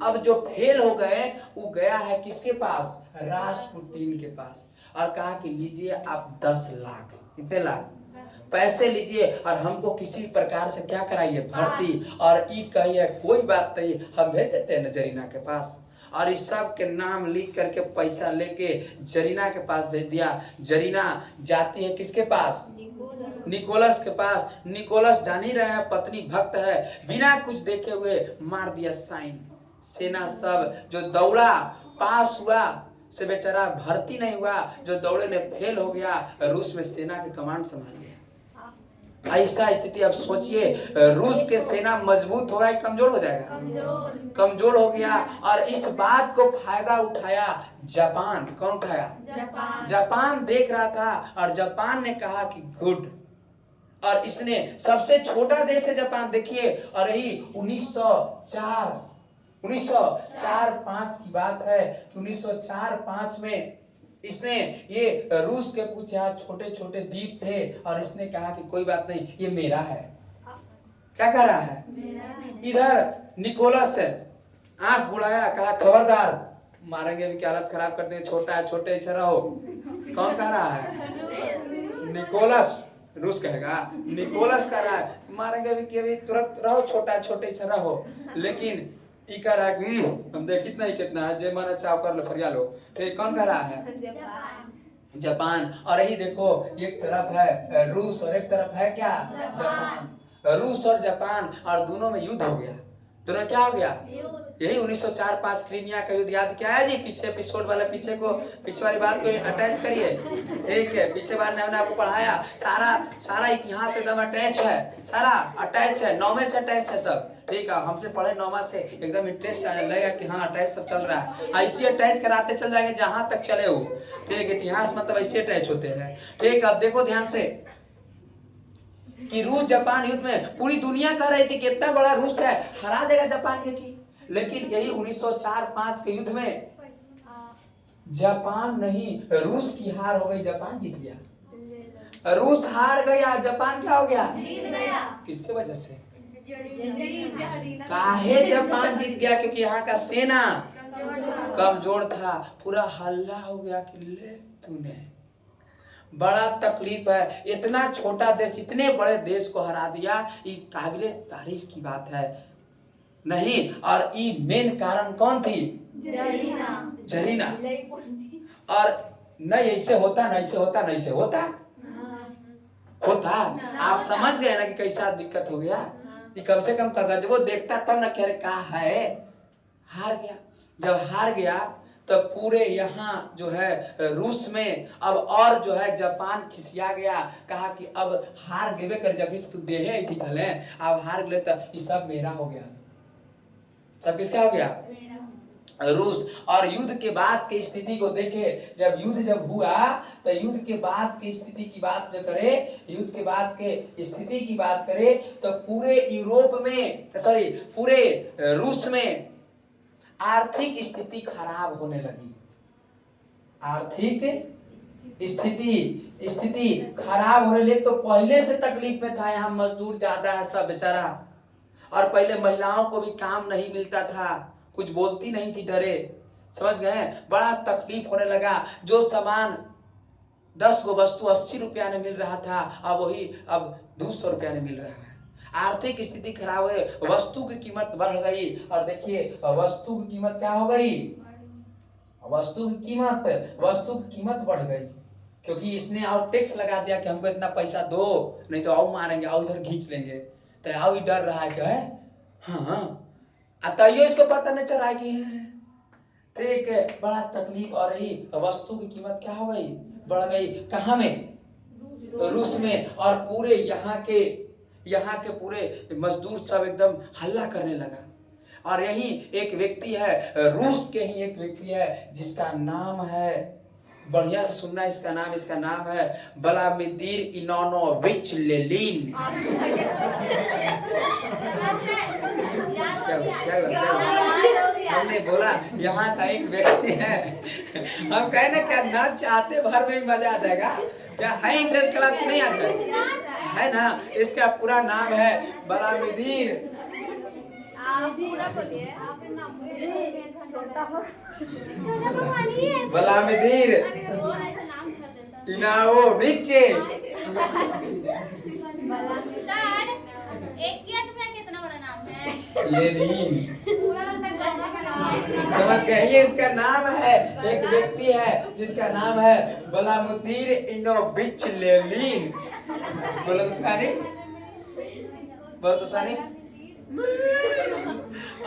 अब जो फेल हो गए वो गया है किसके पास? रासपुटीन के पास। और कहा कि लीजिए आप 10 लाख, कितने लाख पैसे लीजिए, और हमको किसी प्रकार से क्या कराइए? भर्ती। और ई कहिए कोई बात नहीं, हम भेज देते हैं जरीना के पास। और इस सब के नाम लिख करके पैसा लेके जरीना के पास भेज दिया। जरीना जाती है किसके पास? निकोलस के पास। निकोलस जान ही रहे हैं पत्नी भक्त है, बिना कुछ देखे हुए मार दिया साइन। सेना सब जो दौड़ा पास हुआ से बेचारा भर्ती नहीं हुआ, जो दौड़े ने फेल हो गया, रूस में सेना के कमांड संभाल लिया। ऐसा स्थिति। अब सोचिए रूस के सेना मजबूत हो गया, कमजोर हो जाएगा? कमजोर हो गया। और इस बात को फायदा उठाया जापान। कौन उठाया? जापान देख रहा था, और जापान ने कहा कि गुड। और इसने सबसे छोटा देश है जापान, देखिए। और यही 1904-5 की बात है कि 1904-5 में इसने ये रूस के कुछ यहाँ छोटे छोटे द्वीप थे, और इसने कहा कि कोई बात नहीं, ये मेरा है। क्या कह रहा है? इधर निकोलस आंख गुड़ाया, कहा खबरदार, मारेंगे भी क्या, हालत खराब कर देंगे, छोटा है, छोटे ऐसा रहो। कौन कह रहा है? निकोलस। रूस कहेगा, निकोलस कह रहा है मारेंगे भी तुरंत रहो, छोटा छोटे ऐसा रहो। लेकिन कह रहा है हम देखित नहीं कितना है, जे मन से आप कर लो, फरिया लो। तो कौन कह रहा है? जापान। और यही देखो एक तरफ है रूस और एक तरफ है क्या? जापान। रूस और जापान, और दोनों में युद्ध हो गया। दोनों क्या हो गया? यही 1904-5 क्रीमिया का युद्ध। याद क्या है जी? पीछे एपिसोड वाले पीछे वाली बात को अटैच करिए, ठीक है? पीछे बार ने हमने आपको पढ़ाया, सारा इतिहास एकदम अटैच है, सारा अटैच है, 9वें से अटैच है सब, ठीक है? हमसे पढ़े 9वां से, एकदम इंटरेस्ट आने लगेगा कि हाँ अटैच सब चल रहा है। ऐसे अटैच कराते चल जाएंगे जहां तक चले हो, ठीक? इतिहास मतलब ऐसे अटैच होते हैं, ठीक? अब देखो ध्यान से कि रूस जापान युद्ध में पूरी दुनिया कह रही थी कि इतना बड़ा रूस है, हरा देगा जापान के की। लेकिन यही 1904-5 के युद्ध में जापान नहीं, रूस की हार हो गई, जापान जीत गया। रूस हार गया, जापान क्या हो गया? जीत गया। किसके वजह से? काहे जापान जीत गया? क्योंकि यहाँ का सेना कमजोर था। पूरा हल्ला हो गया कि ले तूने, बड़ा तकलीफ है, इतना छोटा देश इतने बड़े देश को हरा दिया, ये काबिले तारीफ की बात है नहीं। और ये मेन कारण कौन थी? जरीना। और नहीं ऐसे होता, नहीं ऐसे होता, नहीं ऐसे होता होता। आप समझ गए ना कि कैसा दिक्कत हो गया? कि कम से कम कागज को देखता तब ना, कह रहे कहा है हार गया। जब हार गया तब पूरे यहाँ जो है रूस में अब और जो है जापान खिसिया गया, कहा कि अब हार गेबे कर, जब तू देहे है ठीक है, अब हार गए तो ये सब मेरा हो गया। सब किसका हो गया? रूस। और युद्ध के बाद की स्थिति को देखे, जब युद्ध हुआ तो युद्ध के बाद की स्थिति की बात जो करे, युद्ध के बाद के स्थिति की बात करे तो पूरे यूरोप में, सॉरी पूरे रूस में आर्थिक स्थिति खराब होने लगी। आर्थिक स्थिति खराब होने लगी। तो पहले से तकलीफ में था, यहाँ मजदूर ज्यादा है सब बेचारा, और पहले महिलाओं को भी काम नहीं मिलता था, कुछ बोलती नहीं थी, डरे, समझ गए, बड़ा तकलीफ होने लगा। जो सामान 10 गो वस्तु 80 रुपया में मिल रहा था, अब वही अब 200 रुपया में मिल रहा है। आर्थिक स्थिति खराब है, वस्तु की कीमत बढ़ गई। और देखिए वस्तु की कीमत क्या हो गई? वस्तु की कीमत बढ़ गई, क्योंकि इसने और टैक्स लगा दिया कि हमको इतना पैसा दो, नहीं तो आओ मारेंगे, आओ इधर खींच लेंगे। तो आओ ही डर रहा है क्या है, हाँ अतइयो इसको पता नहीं चला कि ठीक है, बड़ा तकलीफ हो रही। वस्तु की कीमत क्या हो गई? बढ़ गई। कहाँ में? रूस में। और पूरे यहाँ के पूरे मजदूर सब एकदम हल्ला करने लगा। और यही एक व्यक्ति है, रूस के ही एक व्यक्ति है जिसका नाम है, बढ़िया से सुनना इसका नाम है व्लादिमीर इवानोविच लेनिन। हमने बोला यहाँ का एक व्यक्ति है, हम कहे ना क्या ना चाहते भर में मजा आ जाएगा क्या? है इंग्लिश क्लास की नहीं? आज है ना? इसका पूरा नाम है व्लादिमीर इवानोविच लेनिन। समझ गए? ये इसका नाम है, एक व्यक्ति है जिसका नाम है व्लादिमीर इवानोविच लेनिन। बोलो तो सानी।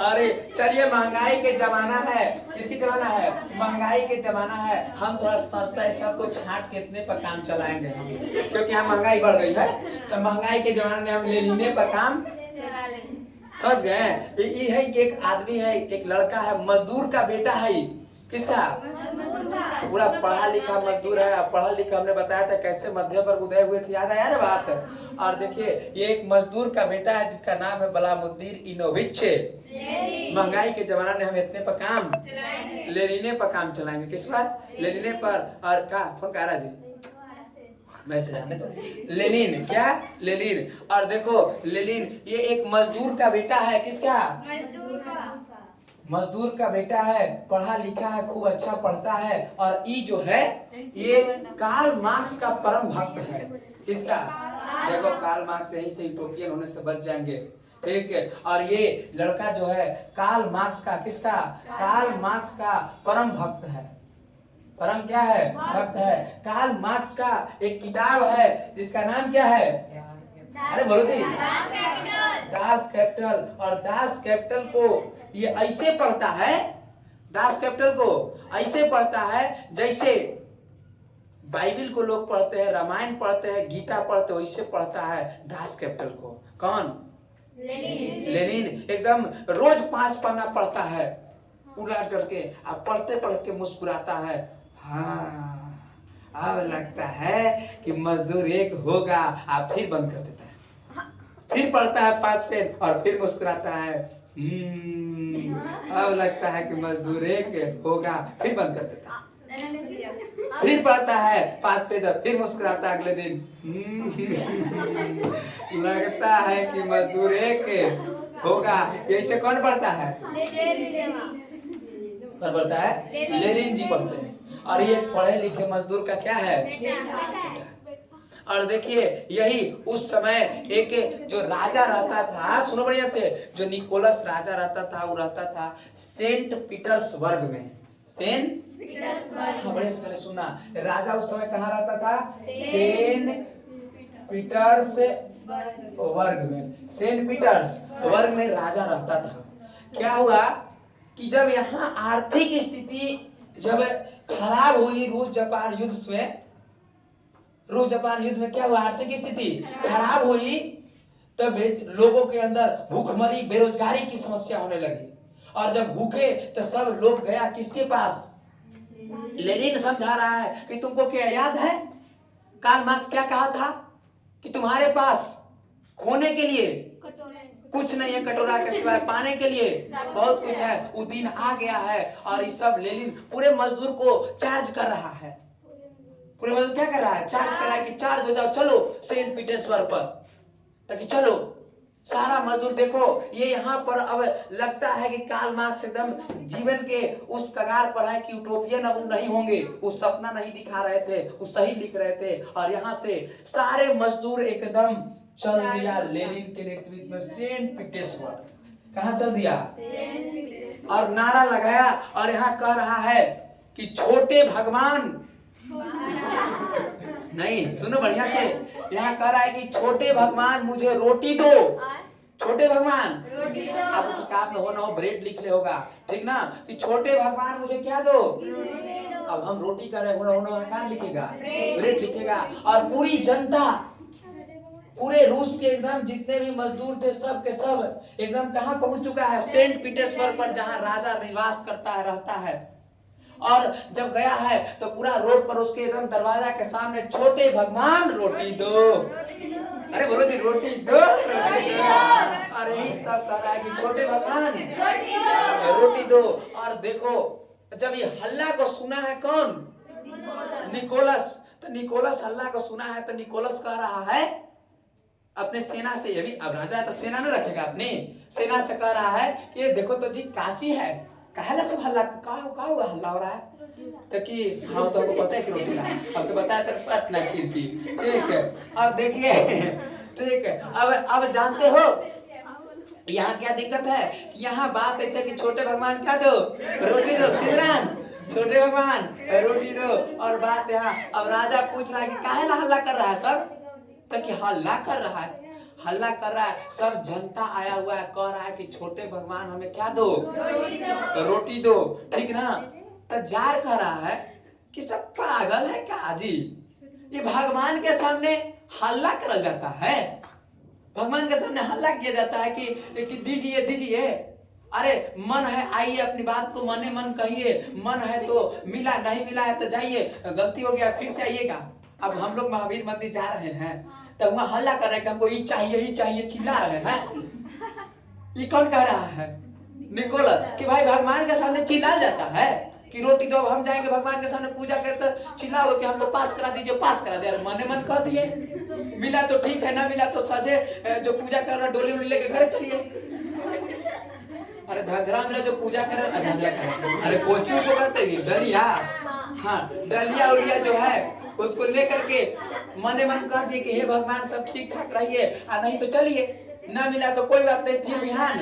अरे चलिए, महंगाई के जमाना है। किसकी जमाना है? महंगाई के जमाना है। हम थोड़ा सस्ता है सबको छांट के इतने पर काम चलाएंगे हम, क्योंकि यहाँ महंगाई बढ़ गई है। तो महंगाई के जमाने में हम लेनिने पर काम, समझ गए? ये है कि एक आदमी है, एक लड़का है, मजदूर का बेटा है। किसका? पूरा पढ़ा लिखा मजदूर है। पढ़ा लिखा हमने बताया था कैसे मध्यम वर्ग उदय हुए थे, याद आया ना बात? और देखिए ये एक मजदूर का बेटा है जिसका नाम है व्लादिमीर इवानोविच। महंगाई के जमाना में हम इतने पर काम, लेनिने पर काम चलाएंगे। किस पर? लेनिने पर। और का फोन कह रहा जी मैसेज आने तो लेनिन, क्या? लेनिन। और देखो लेनिन ये एक मजदूर का बेटा है। किसका? मजदूर का बेटा है, पढ़ा लिखा है, खूब अच्छा पढ़ता है। और ये जो है ये कार्ल मार्क्स का परम भक्त है। किसका? देखो कार्ल मार्क्स यहीं से यूटोपियन होने से बच जाएंगे, ठीक है? और ये लड़का जो है कार्ल मार्क्स का, किसका? कार्ल मार्क्स का परम भक्त है। परम क्या है? भक्त है। कार्ल मार्क्स का एक किताब है जिसका नाम क्या है? अरे बोलो जी, डास कैपिटल। और डास कैपिटल को ये ऐसे पढ़ता है, डास कैपिटल को ऐसे पढ़ता है जैसे बाइबिल को लोग पढ़ते हैं, रामायण पढ़ते हैं, गीता पढ़ते हैं, वैसे पढ़ता है डास कैपिटल को। कौन? लेनिन। एकदम रोज 5 पन्ना पढ़ता है उलट करके, अब पढ़ते पढ़ते मुस्कुराता है। हाँ अब लगता है कि मजदूर एक होगा। आप फिर बंद कर देता है, फिर पढ़ता है 5 पेज और फिर मुस्कुराता है। अब लगता है कि मजदूर एक होगा, फिर बंद कर देता है। फिर पढ़ता है 5 पेज और फिर मुस्कुराता है अगले दिन। लगता है कि मजदूर एक होगा। ऐसे कौन पढ़ता है? कौन पढ़ता है? लेनिन जी पढ़ते हैं। और ये पढ़े लिखे मजदूर का क्या है? बेटा। और देखिए यही उस समय एक जो राजा रहता था, सुनो बढ़िया से, जो निकोलस राजा रहता था, वो रहता था सेंट पीटर्सबर्ग में। Saint Petersburg. हाँ बढ़िया से सुनना, राजा उस समय कहाँ रहता था? सेंट पीटर्सबर्ग में। सेंट पीटर्सबर्ग में राजा रहता था। क्या हुआ कि जब यहाँ आर्थिक स्थिति जब खराब हुई रूस जापान युद्ध में क्या हुआ, आर्थिक स्थिति खराब हुई, तब लोगों के अंदर भूखमरी बेरोजगारी की समस्या होने लगी। और जब भूखे तो सब लोग गया किसके पास, लेनिन समझा रहा है कि तुमको क्या याद है कार्ल मार्क्स क्या कहा था कि तुम्हारे पास खोने के लिए कुछ नहीं है, कटोरा के सिवाय पाने के लिए बहुत कुछ है। वो दिन आ गया है और ये सब लेनिन पूरे मजदूर को चार्ज कर रहा है। पूरे मजदूर क्या कर रहा है, चार्ज कर रहा है कि चार्ज हो जाओ, चलो सेंट पीटर्सबर्ग पर, ताकि चलो सारा मजदूर। देखो ये यहाँ पर अब लगता है कि कार्ल मार्क्स एकदम जीवन के उस कगार पर है कि यूटोपियन अब नहीं होंगे, वो सपना नहीं दिखा रहे थे, वो सही लिख रहे थे। और यहाँ से सारे मजदूर एकदम चल दिया लेनिन के नेतृत्व में सेंट पीटर्सबर्ग। कहाँ चल दिया, और नारा लगाया और यहाँ कह रहा है कि छोटे भगवान नहीं, सुनो बढ़िया से, यहाँ कह रहा है कि छोटे भगवान मुझे रोटी दो, छोटे भगवान। आपको किताब में हो ना हो ब्रेड लिख ले होगा, ठीक ना, कि छोटे भगवान मुझे क्या दो। अब हम रोटी कर रहे होना कहाँ लिखेगा, ब्रेड लिखेगा। और पूरी जनता, पूरे रूस के एकदम जितने भी मजदूर थे सब के सब एकदम कहाँ पहुंच चुका है, सेंट पीटर्सबर्ग पर, जहाँ राजा निवास करता है, रहता है। और जब गया है तो पूरा रोड पर उसके एकदम दरवाजा के सामने छोटे भगवान रोटी दो, अरे बोलो जी रोटी दो, अरे यही सब कह रहा है कि छोटे भगवान रोटी दो। और देखो जब ये हल्ला को सुना है कौन, निकोलस, तो निकोलस हल्ला को सुना है तो निकोलस कह रहा है अपने सेना से, ये भी अब राजा है तो सेना न रखेगा, अपनी सेना से कह रहा है कि देखो तो जी काची है, कहला सब हल्ला का हुआ, हल्ला हो रहा है, तो कि हाँ तो हमको पता है कि रोटी है, आपको बताया तो पटना खीर की, ठीक है। अब देखिए ठीक है, अब जानते हो यहाँ क्या दिक्कत है, यहाँ बात ऐसे कि छोटे भगवान क्या दो, रोटी दो, सिमरन छोटे भगवान रोटी दो। और बात यहाँ अब राजा पूछ रहा है कि काहे ना हल्ला कर रहा है सब, तो कि हल्ला कर रहा है, हल्ला कर रहा है, सब जनता आया हुआ है, कह रहा है कि छोटे भगवान हमें क्या दो, रोटी दो, ठीक ना। तो जार कह रहा है कि सब पागल है क्या जी, ये भगवान के सामने हल्ला कर जाता है, भगवान के सामने हल्ला किया जाता है कि दीजिए दीजिए, अरे मन है आइए अपनी बात को मने मन कहिए, मन है तो मिला, नहीं मिला है तो जाइए, गलती हो गया फिर से आइएगा। अब हम लोग महावीर मंदिर जा रहे हैं तो वहाँ हल्ला कर रहे हैं कि हमको ये चाहिए चिल्ला रहे हैं। ये कौन कह रहा है, निकोलस, कि भाई भगवान के सामने चिल्ला जाता है कि रोटी दो, हम जाएंगे भगवान के सामने पूजा करते तो चिल्लाओगे कि हमको पास करा दीजिए, पास करा दे, अरे मने मन कह दिए, मिला तो ठीक है, ना मिला तो सजे जो पूजा कर रहा डोली उली लेके घर चलिए, अरे झंझरा जो पूजा कर अरे कोची उसको करते डलिया, हाँ डलिया उलिया जो है उसको लेकर के मने मन कह दिए कि हे भगवान सब ठीक ठाक रहिए, नहीं तो चलिए, ना मिला तो कोई बात नहीं, फिर बिहान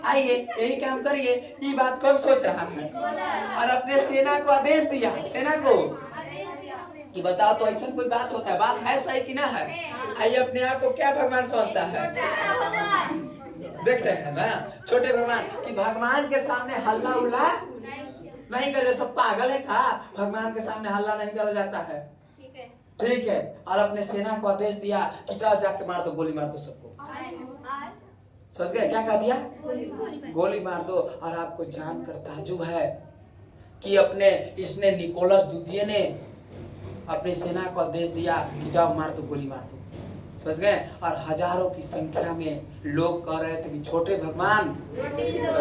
आइए, यही काम करिए। ये बात कौन सोच रहा है, और अपने सेना को आदेश दिया, सेना को कि बताओ तो ऐसा कोई बात होता है, बात है सही कि ना है। आइए अपने आप को क्या भगवान समझता है, देख रहे हैं ना छोटे भगवान, कि भगवान के सामने हल्ला उल्ला नहीं कर, सब पागल है का, भगवान के सामने हल्ला नहीं करा जाता है, ठीक है। और अपने सेना को आदेश दिया कि जाओ जाके मार दो, गोली मार दो सबको, समझ गए क्या कह दिया, गोली मार दो। और आपको जानकर ताजुब है कि अपने इसने निकोलस द्वितीय ने अपनी सेना को आदेश दिया कि जाओ मार दो, गोली मार दो, समझ गए। और हजारों की संख्या में लोग कह रहे थे कि छोटे भगवान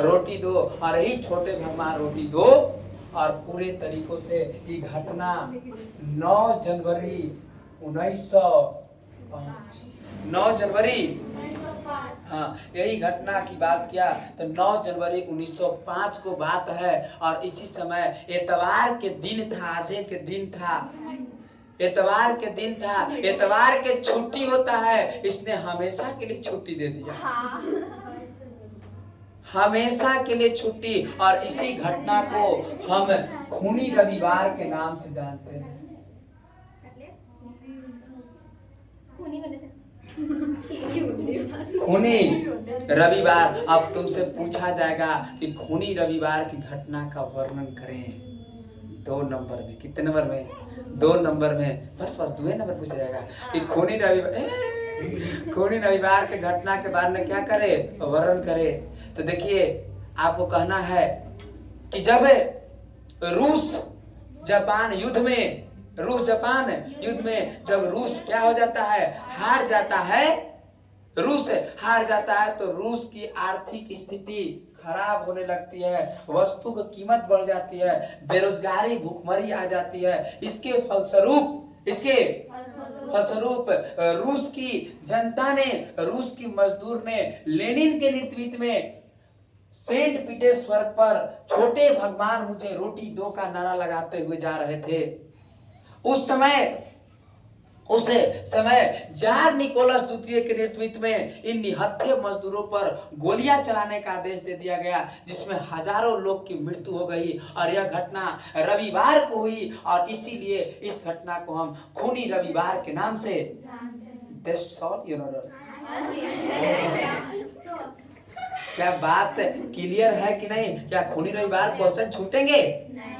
रोटी दो, और यही छोटे भगवान रोटी दो। और पूरे तरीकों से ये घटना 9 जनवरी 1905, 9 जनवरी, हाँ यही घटना की बात किया तो 9 जनवरी 1905 को बात है। और इसी समय एतवार के दिन था, आज के दिन था, एतवार के दिन था, एतवार के छुट्टी होता है, इसने हमेशा के लिए छुट्टी दे दिया, हमेशा के लिए छुट्टी। और इसी घटना को हम खूनी रविवार के नाम से जानते हैं। खूनी रविवार। अब तुमसे पूछा जाएगा कि खूनी रविवार की घटना का वर्णन करें 2 नंबर में। कितने नंबर में? 2 नंबर में। बस 2 नंबर पूछा जाएगा कि खूनी रविवार के घटना के बारे में क्या करे, वर्णन करे। तो देखिए आपको कहना है कि जब रूस जापान युद्ध में जब रूस क्या हो जाता है, हार जाता है, रूस हार जाता है तो रूस की आर्थिक स्थिति खराब होने लगती है, वस्तु की कीमत बढ़ जाती है, बेरोजगारी भूखमरी आ जाती है। इसके फलस्वरूप रूस की जनता ने, रूस की मजदूर ने लेनिन के नेतृत्व में सेंट पीटर्सबर्ग पर छोटे भगवान मुझे रोटी दो का नारा लगाते हुए जा रहे थे। उस समय जार निकोलस द्वितीय के नेतृत्व में इन निहत्थे मजदूरों पर गोलियां चलाने का आदेश दे दिया गया, जिसमें हजारों लोग की मृत्यु हो गई। और यह घटना रविवार को हुई और इसीलिए इस घटना को हम खूनी रविवार के नाम से क्या बात क्लियर है कि नहीं? क्या खूनी रविवार क्वेश्चन छूटेंगे?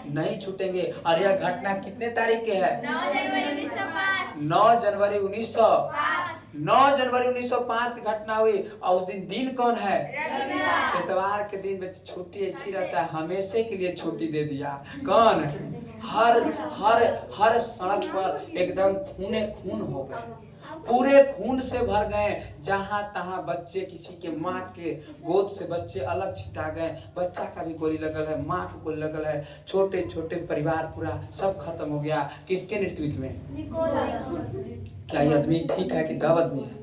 नहीं छूटेंगे। और यह घटना कितने तारीख के है? 9 जनवरी 1905 घटना हुई। और उस दिन कौन है? इतवार के दिन में छुट्टी ऐसी रहता है, हमेशा के लिए छुट्टी दे दिया। कौन? हर सड़क पर एकदम खून हो गए, पूरे खून से भर गए। जहां तहां बच्चे, किसी के माँ के गोद से बच्चे अलग छिटा गए, बच्चा का भी गोली लगल है, माँ को गोली लगल है, छोटे छोटे परिवार पूरा सब खत्म हो गया। किसके नेतृत्व में? क्या ये आदमी ठीक है कि दब आदमी है?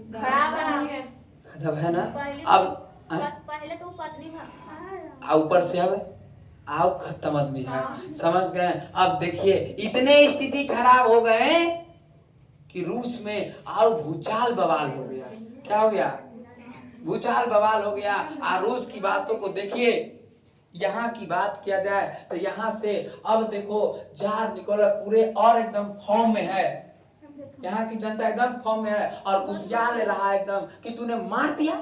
दब है ना। अब पहले तो ऊपर से अब खत्म आदमी है, समझ गए। अब देखिए इतने स्थिति खराब हो गए कि रूस में भूचाल बवाल हो गया। क्या हो गया? भूचाल बवाल हो गया। और रूस की बातों को देखिए, यहाँ की बात किया जाए तो यहाँ से अब देखो जार निकोलस पूरे और एकदम फॉर्म में है। यहाँ की जनता एकदम फॉर्म में है और उसिया ले रहा है एकदम कि तूने मार दिया,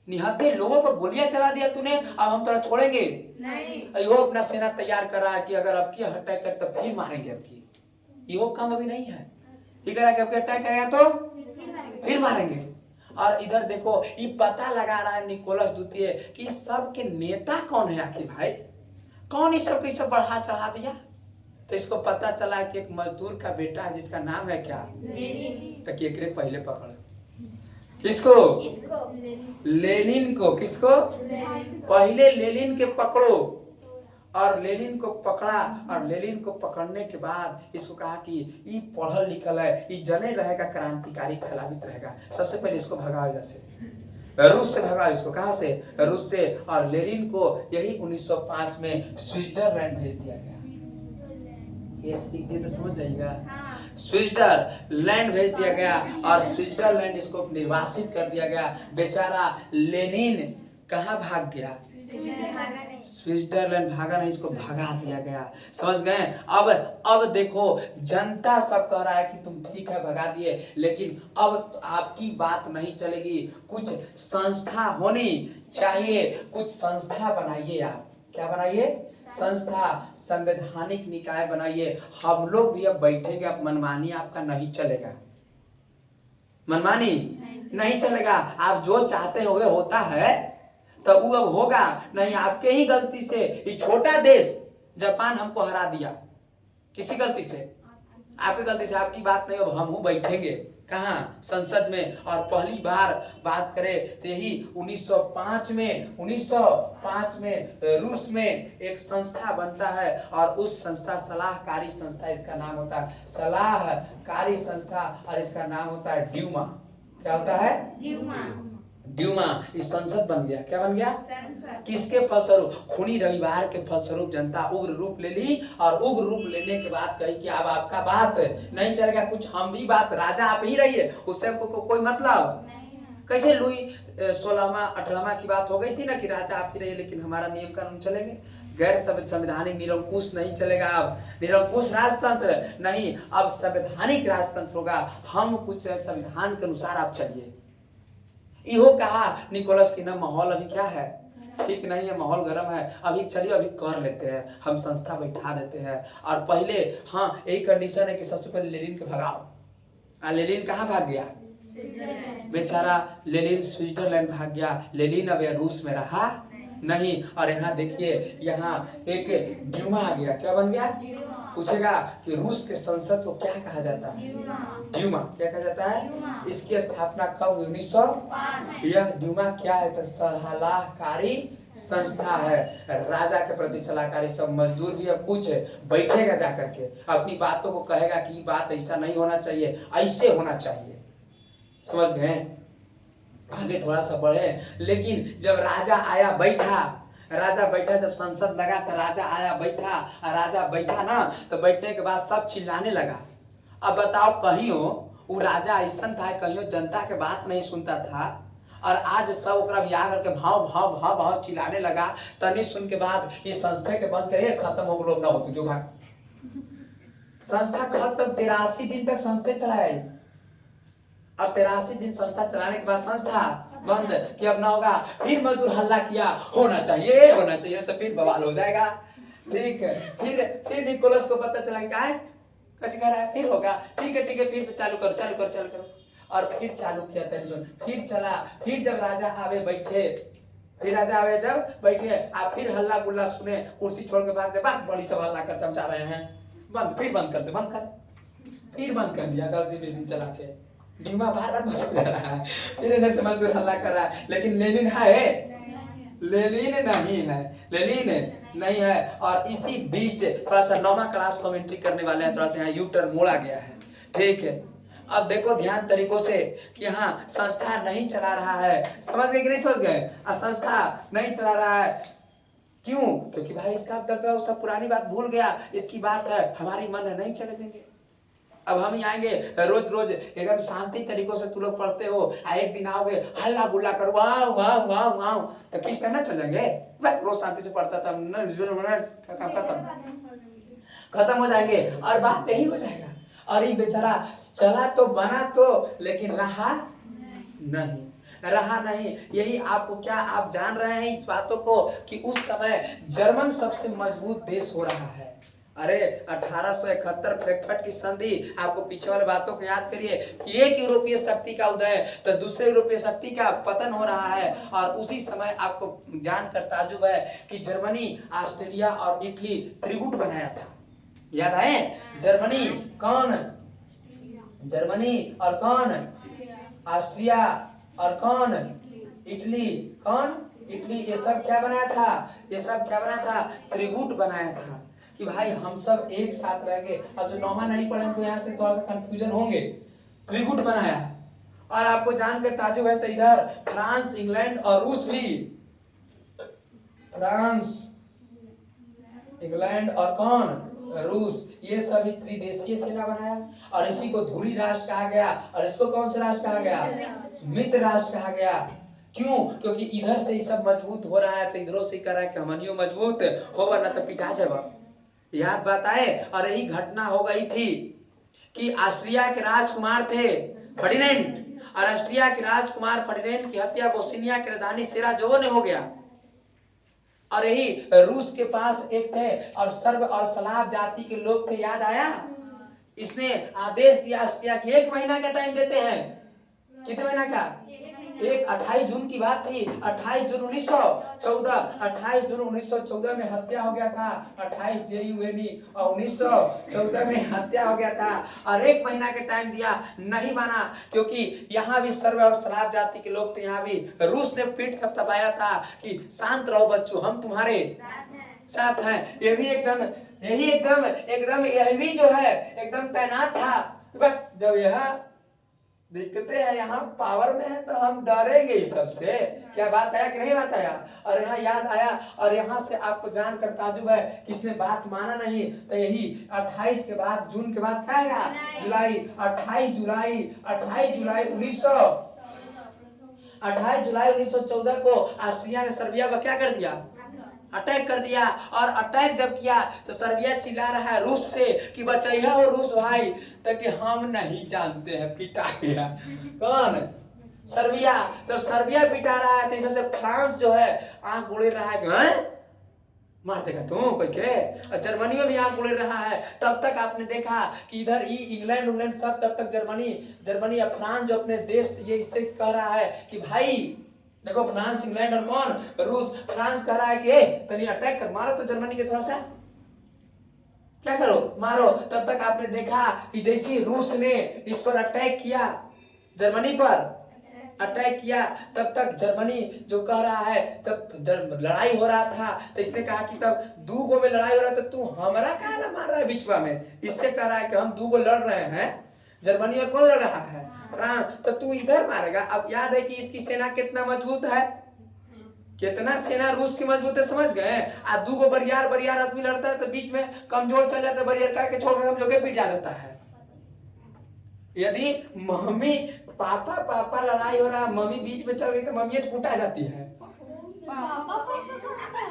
निहत्थे लोगों पर गोलियां चला दिया तूने, अब हम तेरा छोड़ेंगे नहीं। यो अपना सेना तैयार कर रहा है कि अगर अब की अटैक कर तो फिर मारेंगे। अब की यो काम अभी नहीं है, अटैक करेगा तो फिर मारेंगे। और इधर देखो ये पता लगा रहा है निकोलस द्वितीय कि सब के नेता कौन है आखिर भाई, कौन इस सब को बढ़ा चढ़ा दिया। तो इसको पता चला कि एक मजदूर का बेटा है जिसका नाम है क्या? तो केकरे पहले पकड़, किसको? लेनिन को। किसको? पहले लेनिन के पकड़ो। और लेनिन को पकड़ा और लेनिन को पकड़ने के बाद इसको कहा कि ये पढ़ल लिखल है, ये जने रहेगा, क्रांतिकारी फैलावित रहेगा, सबसे पहले इसको भगाओ। इधर से रूस से भगाओ इसको। कहां से? रूस से। और लेनिन को यही 1905 में स्विट्जरलैंड भेज दिया गया। ये तो समझ जाइएगा, स्विट्जरलैंड भेज दिया गया और स्विट्जरलैंड इसको निर्वासित कर दिया गया। बेचारा लेनिन कहाँ भाग गया? स्विट्जरलैंड भागा नहीं, इसको भगा दिया गया। समझ गए। अब देखो जनता सब कह रहा है कि तुम ठीक है भगा दिए, लेकिन अब आपकी बात नहीं चलेगी, कुछ संस्था होनी चाहिए, कुछ संस्था बनाइए। आप क्या बनाइए? संस्था, संवैधानिक निकाय बनाइए। हम लोग भी अब बैठेंगे, अब मनमानी आपका नहीं चलेगा, मनमानी नहीं चलेगा। आप जो चाहते हो होता है तो वो अब होगा नहीं। आपके ही गलती से ये छोटा देश जापान हमको हरा दिया, किसी गलती से? आपकी गलती से। आपकी बात नहीं। अब हम बैठेंगे कहाँ? संसद में। और पहली बार बात करें तो यही 1905 में रूस में एक संस्था बनता है और उस संस्था सलाहकारी संस्था, इसका नाम होता है सलाहकारी संस्था और इसका नाम होता है ड्यूमा। क्या होता है? ड्यूमा। इस संसद बन गया। क्या बन गया? किसके फलस्वरूप? खूनी रविवार के फलस्वरूप जनता उग्र रूप ले ली और उग्र रूप लेने के बाद कही कि अब आपका बात नहीं चलेगा, कुछ हम भी बात, राजा आप ही रहिए, उससे कोई मतलब। कैसे लुई 16वां 18वां की बात हो गई थी ना कि राजा आप ही रहिए लेकिन हमारा नियम कानून चलेंगे। गैर संवैधानिक निरंकुश नहीं चलेगा। अब निरंकुश राजतंत्र नहीं, अब संवैधानिक राजतंत्र होगा। हम कुछ संविधान के अनुसार आप चलिए। इहो कहा निकोलस की ना माहौल अभी क्या है, ठीक नहीं है, माहौल गर्म है, अभी चलिए अभी कर लेते हैं, हम संस्था बैठा देते हैं। और पहले हाँ यही कंडीशन है कि सबसे पहले लेनिन के भगाओ। लेनिन कहाँ भाग गया बेचारा? लेनिन स्विट्जरलैंड भाग गया। लेनिन अब रूस में रहा नहीं। और यहाँ देखिए यहाँ एक ड्यूमा आ गया। क्या बन गया? पूछेगा कि रूस के संसद को क्या कहा जाता है? ड्यूमा। क्या कहा जाता है? इसकी स्थापना कब हुई? 1905। यह ड्यूमा क्या है? तो सलाहकारी संस्था है, राजा के प्रति सलाहकारी। सब मजदूर भी अब कुछ बैठेगा जाकर के, अपनी बातों को कहेगा कि ये बात ऐसा नहीं होना चाहिए, ऐसे होना चाहिए। समझ गए? आगे थोड़ा सा बढ़े। लेकिन जब राजा आया बैठा, जब संसद लगा तो राजा आया बैठा, और राजा बैठा ना तो बैठने के बाद सब चिल्लाने लगा। अब बताओ, कहीं वो राजा ऐसा था, कहीं जनता के बात नहीं सुनता था, और आज सब ओकरा बिया करके भाव भाव भाव भाव चिल्लाने लगा। तनी सुन के बाद ये संस्था के बंद करे, खत्म हो लोग ना होते जो भाग। संस्था खत्म। 83 दिन तक संस्था चलाए, और 83 दिन संस्था चलाने के बाद संस्था बंद कि अब ना होगा। फिर मजदूर हल्ला किया, होना चाहिए होना चाहिए, तो फिर बवाल हो जाएगा। ठीक है, फिर निकोलस को पता चला क्या है, कुछ कर रहा है, फिर होगा। ठीक है फिर से चालू करो। और फिर चालू किया टेंशन, फिर चला। फिर जब राजा आवे बैठे, आप फिर हल्ला गुल्ला सुने, कुर्सी छोड़ के भाग जाए, बड़ी सब हल्ला करते हम जा रहे हैं, फिर बंद कर दिया। 10 दिन 20 दिन चला के ड्यूमा बार बंद हो जा रहा है। फिर इन्हें से मजदूर हल्ला कर रहा है, लेकिन लेनिन है? लेनिन नहीं है। और इसी बीच थोड़ा सा 9वां क्लास कमेंट्री करने वाले हैं, थोड़ा सा यहाँ यू टर्न मोड़ा गया है। ठीक है, अब देखो ध्यान तरीकों से कि हाँ संस्था नहीं चला रहा है। समझ गए कि नहीं समझ गए? संस्था नहीं चला रहा है, क्यों? क्योंकि भाई इसका दर्द सब पुरानी बात भूल गया, इसकी बात है, हमारी मन है, नहीं चले देंगे। अब हम ही आएंगे रोज एकदम शांति तरीकों से, तुम लोग पढ़ते हो, एक दिन आओगे हल्ला गुल्ला करो वाह, तो किस टाइम ना चल जाएंगे? रोज शांति से पढ़ता था, खत्म हो जाएंगे, और बात यही हो जाएगा। और ये बेचारा चला तो बना तो, लेकिन रहा नहीं। यही आपको क्या आप जान रहे हैं इस बातों को कि उस समय जर्मन सबसे मजबूत देश हो रहा है। अरे 1871 फ्रैंकफर्ट की संधि, आपको पीछे वाले बातों को याद करिए कि एक यूरोपीय शक्ति का उदय तो दूसरे यूरोपीय शक्ति का पतन हो रहा है। और उसी समय आपको जानकर ताजुब है कि जर्मनी, ऑस्ट्रेलिया और इटली त्रिगुट बनाया था। याद है? जर्मनी और कौन? ऑस्ट्रिया और कौन? इटली। ये सब क्या बनाया था? त्रिगुट बनाया था कि भाई हम सब एक साथ रहेंगे। अब जो 9वां नहीं पढ़े तो यहाँ से थोड़ा सा कंफ्यूजन होंगे। त्रिगुट बनाया, और आपको जान के ताजुब है तो इधर फ्रांस, इंग्लैंड और रूस भी। फ्रांस, इंग्लैंड और कौन? रूस। ये सभी त्रिदेशीय सेना बनाया, और इसी को धुरी राष्ट्र कहा गया। और इसको कौन से राष्ट्र कहा गया? मित्र राष्ट्र कहा गया। क्यों? क्योंकि इधर से ही सब मजबूत हो रहा है, तो इधरों से कह रहा है कि हमनियो मजबूत हो, वरना तो पिटा जाएगा। याद बात आए? और यही घटना हो गई थी कि ऑस्ट्रिया के राजकुमार थे फर्डिनेंड, और ऑस्ट्रिया के राजकुमार फर्डिनेंड की हत्या बोस्निया की राजधानी सेराजेवो ने हो गया। और यही रूस के पास एक थे, और सर्ब और स्लाव जाति के लोग थे। याद आया? इसने आदेश दिया ऑस्ट्रिया की 1 महीना का टाइम देते हैं। कितने महीना का? 28 जून की बात थी। 28 जून 1914 में हत्या हो गया था। 28 JUNE और 1914 में हत्या हो गया था, और 1 महीना के टाइम दिया, नहीं माना। क्योंकि यहाँ भी सर्व और स्लाव जाति के लोग थे। यहाँ भी रूस ने पीठ थपथपाया था कि शांत रहो बच्चों, हम तुम्हारे साथ हैं। ये भी एकदम यह भी जो है एकदम तैनात था। जब यह दिक्कतें हैं यहाँ पावर में है तो हम डरेंगे इस सबसे। क्या बात आया कि नहीं बात आया? और यहाँ याद आया, और यहाँ से आपको जानकर ताजुब है कि इसने बात माना नहीं। तो यही 28 के बाद, जून के बाद क्या आएगा? जुलाई। 28 जुलाई 1914 को ऑस्ट्रिया ने सर्बिया पर क्या कर दिया? अटैक कर दिया। और अटैक जब किया तो सर्बिया चिल्ला रहा है रूस से कि बचैया हो रूस भाई, तो कि हम नहीं जानते हैं, पिटा गया। कौन? सर्बिया। जब सर्बिया पिटा रहा है तो इस से फ्रांस जो है आंख उड़े रहा है कि मार देगा तू कोई के। जर्मनी में भी आंख उड़ रहा है। तब तक आपने देखा कि इधर इंग्लैंड सब, तब तक जर्मनी या फ्रांस जो अपने देश ये इससे कह रहा है कि भाई देखो फ्रांस इंग्लैंड और कौन? रूस। फ्रांस कह रहा है कि तनी अटैक कर, मारो तो जर्मनी के थोड़ा सा, क्या करो, मारो। तब तक आपने देखा कि जैसे रूस ने इस पर अटैक किया, जर्मनी पर अटैक किया, तब तक जर्मनी जो कह रहा है, जब लड़ाई हो रहा था तो इसने कहा कि तब दूगो में लड़ाई हो रहा था, तू हमारा काहे मार रहा है बीचवा में? इससे कह रहा है कि हम दूगो लड़ रहे हैं, जर्मनी और कौन लड़ रहा है? फ्रांस। तो तू इधर मारेगा। अब याद है कि इसकी सेना कितना मजबूत है, कितना सेना रूस की मजबूत है, समझ गए? आज दूगो बरियार आदमी लड़ता है तो बीच में कमजोर चल जाता है, बरियार का के छोड़ के हम लोग पीट जा देता है। यदि मम्मी पापा लड़ाई हो रहा, मम्मी बीच में चल गई तो मम्मी फूटा जाती है।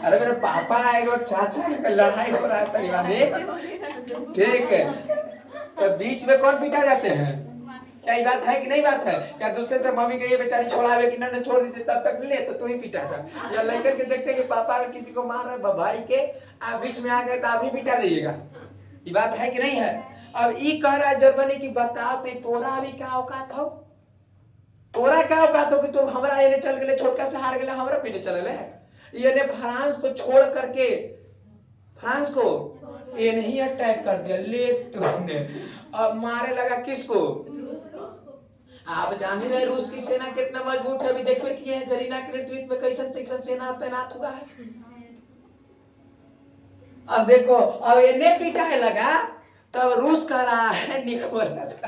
अरे मेरे पापा आएगा, चाचा लड़ाई हो रहा है, ठीक है, तो बीच में कौन पीटा जाते हैं? क्या ये बात है कि नहीं बात है? क्या दूसरे से मम्मी के ये बेचारी छोड़ावे कि ना छोड़ दीजिए, तब तक ले तो तू ही पिटा जा। या लड़के से देखते कि पापा अगर किसी को मार रहे भाई के, आप बीच में आ गए तो आप ही पिटा जाइएगा। ये बात है कि नहीं है? अब ये कह रहा है जर्मनी की, बताओ तो तोरा अभी क्या औकात हो, तोरा क्या औकात हो कि तुम हमारा ये चल गए, छोटका से हार गए, हमारा पीछे चले ले। ये ने फ्रांस को छोड़ करके, फ्रांस को ये नहीं अटैक कर दिया, ले तुमने। अब मारे लगा किसको? आप जान ही रहे रूस की सेना कितना मजबूत है। अभी देखवे किए हैं जरीना के नेतृत्व में कैसन सेना तैनात हुआ है। अब देखो, अब इन्हें पिटाए लगा, तब रूस कह रहा है, निकोलस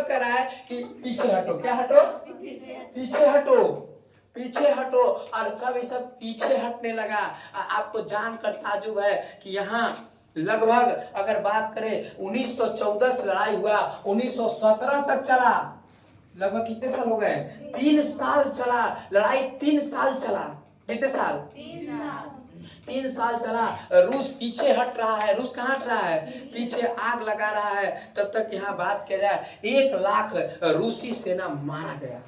कह रहा है कि पीछे हटो। क्या हटो? पीछे हटो। और सब पीछे हटने लगा। आपको जानकर ताजुब है कि यहाँ लगभग अगर बात करें 1914 से लड़ाई हुआ, 1917 तक चला। लगभग कितने साल हो गए? 3 साल चला लड़ाई, 3 साल चला। कितने साल? 3 साल चला। रूस पीछे हट रहा है। रूस कहाँ हट रहा है? पीछे आग लगा रहा है। तब तक यहाँ बात किया जाए, 1 लाख रूसी सेना मारा गया।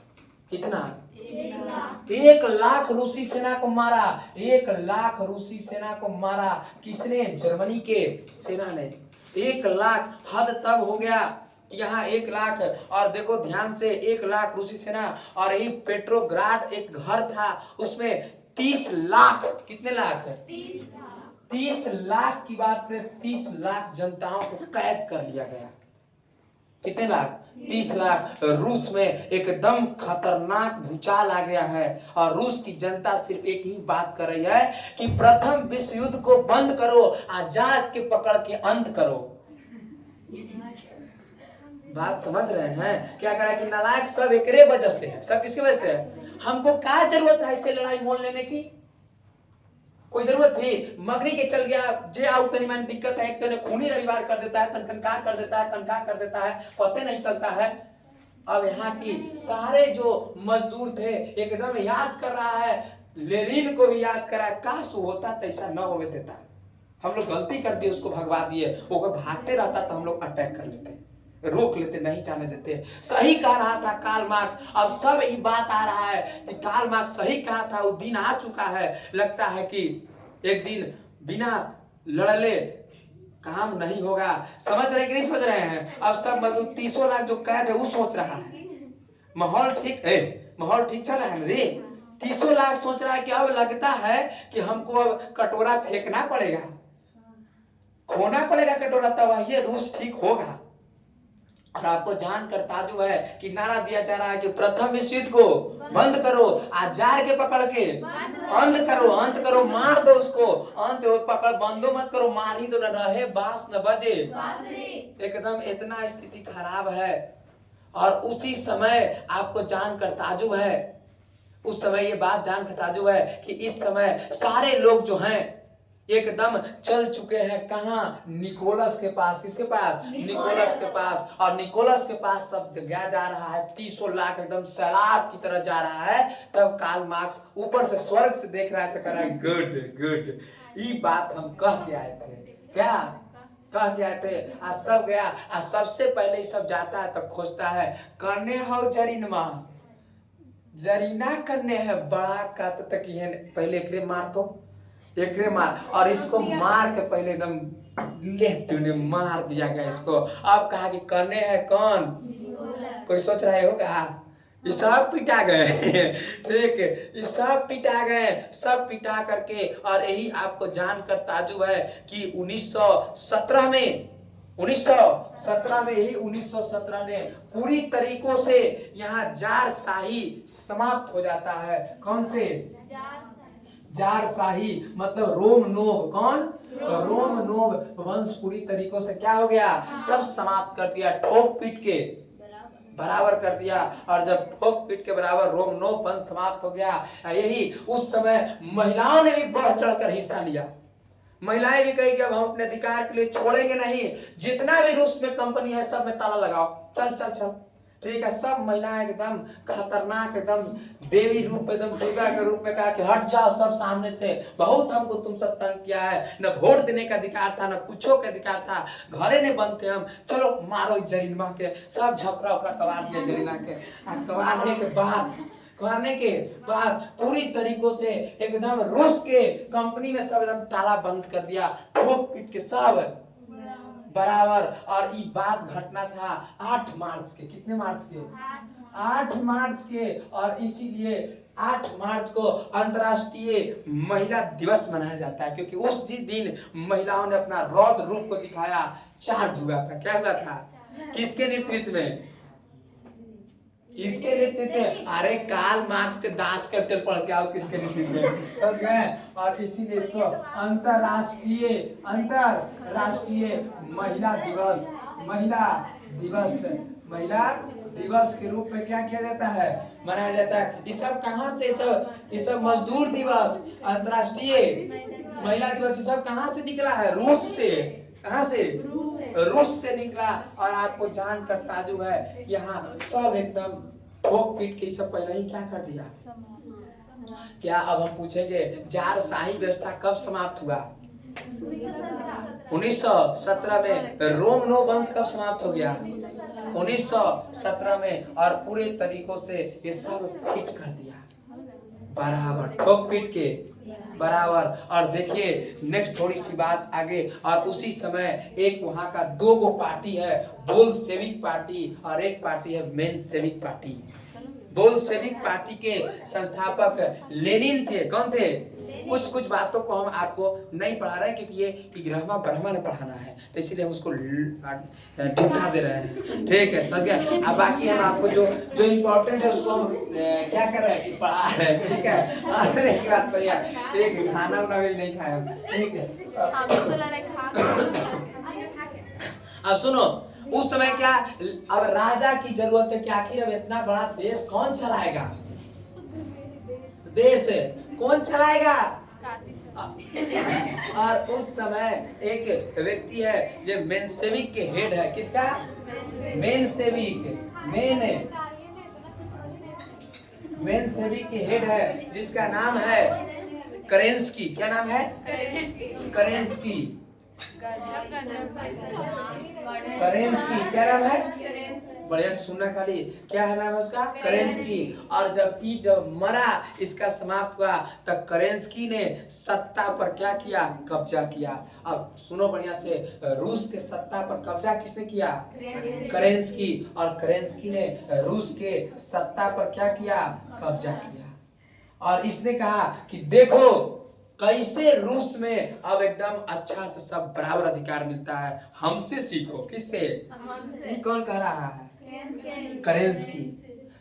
कितना? 1 लाख रूसी सेना को मारा। 1 लाख रूसी सेना को मारा। किसने? जर्मनी के सेना ने। 1 लाख। हद तब हो गया कि यहाँ 1 लाख, और देखो ध्यान से, 1 लाख रूसी सेना। और यही पेट्रोग्राड एक घर था, उसमें 30 लाख। कितने लाख? 30 लाख की बात करें, 30 लाख जनताओं को कैद कर लिया गया। कितने लाख? 30 लाख। रूस में एकदम खतरनाक भूचाल आ गया है, और रूस की जनता सिर्फ एक ही बात कर रही है कि प्रथम विश्व युद्ध को बंद करो, आजाद के पकड़ के अंत करो। बात समझ रहे हैं? क्या करा कि नालायक सब एकरे वजह से है। सब किसकी वजह से है? हमको क्या जरूरत है इससे लड़ाई मोल लेने की? कोई जरूरत थी? मगनी के चल गया, जे आउ तनी मान दिक्कत है, एक तो ने खूनी रविवार कर देता है, कनका कर देता है, पता नहीं चलता है। अब यहाँ की सारे जो मजदूर थे एकदम याद कर रहा है, लेनिन को भी याद कर रहा है, काश होता तो ऐसा न होवे देता। हम लोग गलती कर दिए, उसको भगवा दिए, वो भागते रहता तो हम लोग अटैक कर लेते, रोक लेते, नहीं जाने देते। सही कह रहा था कार्ल मार्क्स। अब सब ये बात आ रहा है कि कार्ल मार्क्स सही कहा था, वो दिन आ चुका है। लगता है कि एक दिन बिना लड़ले काम नहीं होगा। समझ रहे कि नहीं समझ रहे हैं? अब सब मजदूर 30 लाख जो कैद है वो सोच रहा है माहौल ठीक है, माहौल ठीक चल रहा है मेरे। 30 लाख सोच रहा है कि अब लगता है कि हमको अब कटोरा फेंकना पड़ेगा, खोना पड़ेगा कटोरा, तब ये रूस ठीक होगा। और आपको जानकर ताजुब है कि नारा दिया जा रहा है कि प्रथम विश्व युद्ध को बंद करो, आजार के पकड़ के अंत करो, मार दो उसको, अंत पकड़, बंदो मत करो, मार ही तो न रहे, बांस न बजे। एकदम इतना स्थिति खराब है। और उसी समय आपको जानकर ताजुब है, उस समय ये बात जानकर ताजुब है कि इस समय सारे लोग जो हैं एकदम चल चुके हैं कहाँ? निकोलस के पास। किसके पास? निकोलस के पास। और निकोलस के पास सब जगह जा रहा है, 30 लाख एकदम सैलाब की तरह जा रहा है। तब कार्ल मार्क्स ऊपर से स्वर्ग से देख रहा है तो कह रहा है गुड गुड, ये बात हम कह के आए थे। क्या कह के आए थे? आज सब गया। आज सबसे पहले सब जाता है तो खोजता है करने हो जरीनमा, जरीना करने है बड़ा का तक है, पहले एकरे मार तो एकरे मार, और इसको मार के पहले एकदम ले तूने मार दिया गया इसको। अब कहा कि करने हैं कौन? कोई सोच रहे होगा ये सब पिटा गए ठीक है, ये सब पिटा गए, सब पिटा करके। और यही आपको जानकर ताजुब है कि 1917 में 1917 में यही 1917 में पूरी तरीकों से यहाँ जार शाही समाप्त हो जाता है। कौन से? जार शाही मतलब रोम नोब। कौन? रोम नोब वंश पूरी तरीकों से क्या हो गया? सब समाप्त कर दिया, ठोक पीट के बराबर कर दिया। और जब ठोक पीट के बराबर रोम नोब वंश समाप्त हो गया, यही उस समय महिलाओं ने भी बढ़ चढ़कर हिस्सा लिया। महिलाएं भी कही कि अब हम अपने अधिकार के लिए छोड़ेंगे नहीं, जितना भी रूस में कंपनी है सब में ताला लगाओ, चल चल चल। ठीक है, सब महिलाएं एकदम खतरनाक, एकदम देवी रूप, एकदम दुर्गा के रूप में कहा कि हट जाओ सब सामने से, बहुत हमको तुम सब तंग किया है, न वोट देने का अधिकार था, न कुछो का अधिकार था, घरे नहीं बनते हम, चलो मारो जरीना के। सब झपरा उपरा कबाड़ दिया जरीना के। कबाड़ने के बाद पूरी तरीकों से एकदम रूस के कंपनी में सब एकदम ताला बंद कर दिया, ठोक पीट के सब बराबर। और ये बात घटना था 8 मार्च के। कितने मार्च के? 8 मार्च के। और इसीलिए 8 मार्च को अंतर्राष्ट्रीय महिला दिवस मनाया जाता है, क्योंकि उस दिन महिलाओं ने अपना रौद्र रूप को दिखाया। चार्ज हुआ था। क्या हुआ था? किसके नेतृत्व में? किसके नेतृत्व में? अरे कार्ल मार्क्स के दास कैपिटल पढ़ के आओ, किसके नेतृत्व में, समझ गए? और इसीलिए इसको अंतरराष्ट्रीय महिला दिवस, महिला दिवस के रूप में क्या किया जाता है? मनाया जाता है। ये सब कहाँ से? ये सब मजदूर दिवस, अंतरराष्ट्रीय महिला दिवस, ये सब कहाँ से निकला है? रूस से। कहाँ से? रूस से निकला। और आपको जानकर ताजुब है कि यहाँ सब एकदम ठोक पीट के सब पहले ही क्या कर दिया। क्या अब हम पूछेंगे जार शाही व्यवस्था कब समाप्त हुआ? 1917 में। रोम नो वंश कब समाप्त हो गया? 1917 में। और पूरे तरीकों से ये सब फिट कर दिया बराबर, ठोक पीट के बराबर। और देखिए नेक्स्ट थोड़ी सी बात आगे। और उसी समय एक वहां का 2 पार्टी है, बोल्शेविक पार्टी और एक पार्टी है मेंशेविक पार्टी। बोल्शेविक पार्टी के संस्थापक लेनिन थे। कौन थे? कुछ बातों को हम आपको नहीं पढ़ा रहे हैं, क्योंकि ये 11वां 12वां ने पढ़ाना है, तो इसीलिए हम उसको ढिमका दे रहे हैं। ठीक है, समझ गए? अब बाकी हम आपको जो इम्पोर्टेंट है उसको हम क्या कर रहे हैं कि पढ़ा रहे हैं। ठीक है, और एक बात तो यार, ठीक है, खाना वाना भी नहीं खाया। ठीक है, अब सुनो, उस समय क्या अब राजा की जरूरत है कि आखिर अब इतना बड़ा देश कौन चलाएगा? देश कौन चलाएगा? और उस समय एक व्यक्ति है जो मेंशेविक के हेड है। किसका? मेंशेविक के हेड है, जिसका नाम है करेंस्की। क्या नाम है? करेंस्की। क्या नाम है? बढ़िया सुनना खाली, क्या है नाम है उसका? करेंस्की। और जब मरा, इसका समाप्त हुआ, तब करेंस्की ने सत्ता पर क्या किया? कब्जा किया। अब सुनो बढ़िया से, रूस के सत्ता पर कब्जा किसने किया? करेंस्की। और करेंस्की ने रूस के सत्ता पर क्या किया? कब्जा किया। और इसने कहा कि देखो कैसे रूस में अब एकदम अच्छा से सब बराबर अधिकार मिलता है, हमसे सीखो। किससे? ये कौन कह रहा है?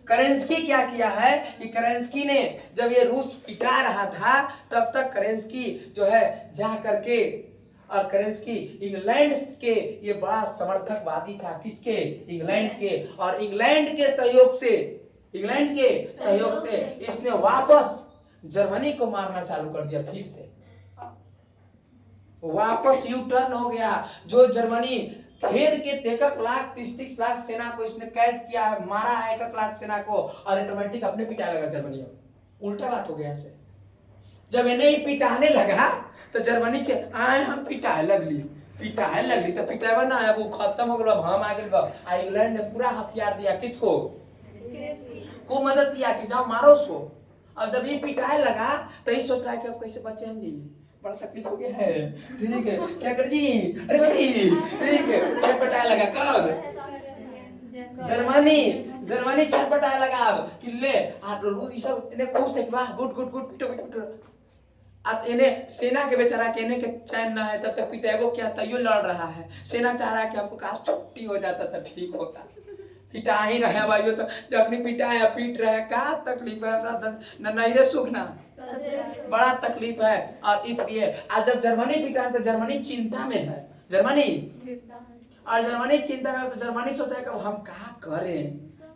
करेंस्की क्या किया है कि करेंस्की ने जब ये रूस पिटा रहा था, तब तक करेंस्की जो है जा करके, और करेंस्की इंग्लैंड के ये बड़ा समर्थकवादी था। किसके? इंग्लैंड के। और इंग्लैंड के सहयोग से इसने वापस जर्मनी को मारना चालू कर दिया फिर से। वापस यू टर्न हो गया। जो जर्मनी खेद के 1,30,00,000 सेना को इसने कैद किया है, मारा है 1,00,000 सेना को, और ऑटोमेटिक अपने पिटाने लगा जर्मनी। उल्टा बात हो गया ऐसे। जब इन्हें ही पिटाने लगा तो जर्मनी के आए हम पिटाए लगली तो पिटाए ना, अब वो खत्म हो गया, हम आ गए। इंग्लैंड ने पूरा हथियार दिया किसको, को मदद किया कि जाओ मारो उसको। अब जब ये पिटाए लगा तो ये सोच रहा है कि अब कैसे बचे हम जी, बड़ा तकलीफ हो गया है, ठीक है क्या कर जी, अरे भाई ठीक है। छटपटाए लगा कब, जर्मनी छटपटाए लगा अब कि ले आप रूस सब इन्हें खुश है, वाह गुड गुड गुड, पिटो पिटो। अब इन्हें सेना के बेचारा के इन्हें के चैन ना है, तब तक पिटेबो क्या तैयो लड़ रहा है। सेना चाह रहा है कि हमको काश छुट्टी हो जाता तो ठीक होता, पिटा ही रहे भाइयों, तो जब अपनी पिटाया पीट रहे, क्या तकलीफ है, नहीं रे सुख ना, बड़ा तकलीफ है। और इसलिए आज जब जर्मनी पिटा तो जर्मनी चिंता में है, जर्मनी चिंता में, तो जर्मनी सोचता है कि हम क्या करें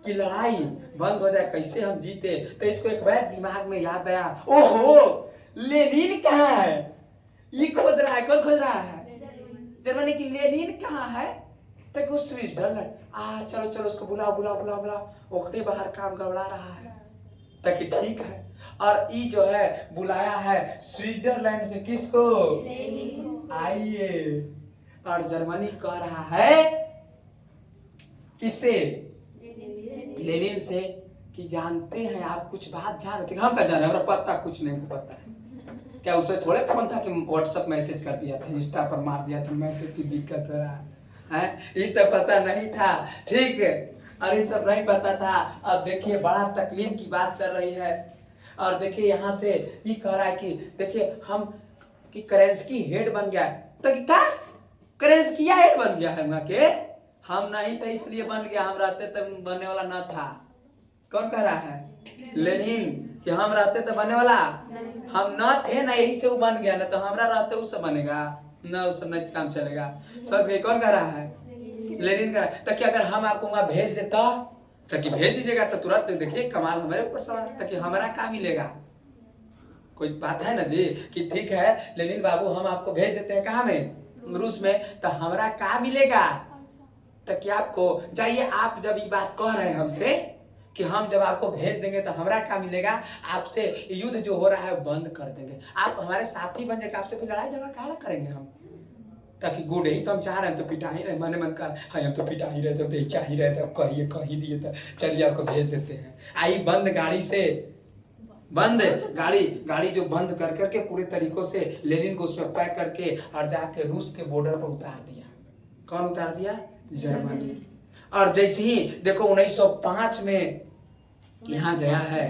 कि लड़ाई बंद हो जाए, कैसे हम जीते। तो इसको एक बार दिमाग में याद आया, ओहो लेनिन कहाँ है, ये खोज रहा है। कौन खोज रहा है, जर्मनी की लेनिन कहाँ है, तो स्विट्जरलैंड, चलो उसको बुलाओ, ओकरे बाहर काम गड़बड़ा रहा है, ताकि ठीक है। और ये जो है बुलाया है स्विट्जरलैंड से किसको, आइए। और जर्मनी कह रहा है किससे, लेनिन से, कि जानते हैं आप कुछ बात जानते, हम क्या जाने, हमारा पता कुछ नहीं पता है क्या। उसे थोड़े फोन था कि व्हाट्सएप मैसेज कर दिया था, इंस्टा पर मार दिया था मैसेज की दिक्कत हो रहा है, ये सब पता नहीं था, ठीक है। और ये सब नहीं पता था। अब देखिए बड़ा तकलीफ की बात चल रही है। और देखिए यहाँ से ये कह रहा है कि देखिए हम कि करेंसी हेड बन गया, तो क्या करेंसी हेड बन गया है ना, के हम नहीं थे इसलिए बन गया, हम रहते तब बनने वाला ना था। कौन कह रहा है, लेनिन, कि हम रहते तो बनने वाला हम न थे ना, यही से वो बन गया ना, तो हमरा रहते उससे बनेगा ना, उससे नहीं काम चलेगा। समझ गए, कौन कह रहा है, लेनिन का। तो क्या अगर हम आपको वहां भेज देता, तो कि भेज दीजिएगा तो तुरंत देखिए कमाल हमारे ऊपर सवार, ताकि हमारा काम मिलेगा। कोई बात है ना जी, कि ठीक है लेनिन बाबू हम आपको भेज देते हैं कहाँ में, रूस में, तो हमारा काम मिलेगा। तो क्या आपको जाइए, आप जब ये बात कह रहे हैं हमसे कि हम जब आपको भेज देंगे तो हमारा क्या मिलेगा, आपसे युद्ध जो हो रहा है बंद कर देंगे, आप हमारे साथी बन जाएंगे, आपसे फिर लड़ाई झगड़ा क्या करेंगे हम, ताकि गुड ही तो हम चाह रहे हैं, तो पिटा ही रहे, मन मन कर, हाँ हम तो पिटा ही रहे, तो चाह ही रहे थे, कह ही दिए तो चलिए आपको भेज देते हैं। आई बंद गाड़ी से, बंद गाड़ी जो बंद कर करके पूरे तरीकों से लेनिन को उसमें पैक करके और जाके रूस के बॉर्डर पर उतार दिया। कौन उतार दिया, जर्मनी। और जैसे ही देखो 1905 में यहाँ गया है,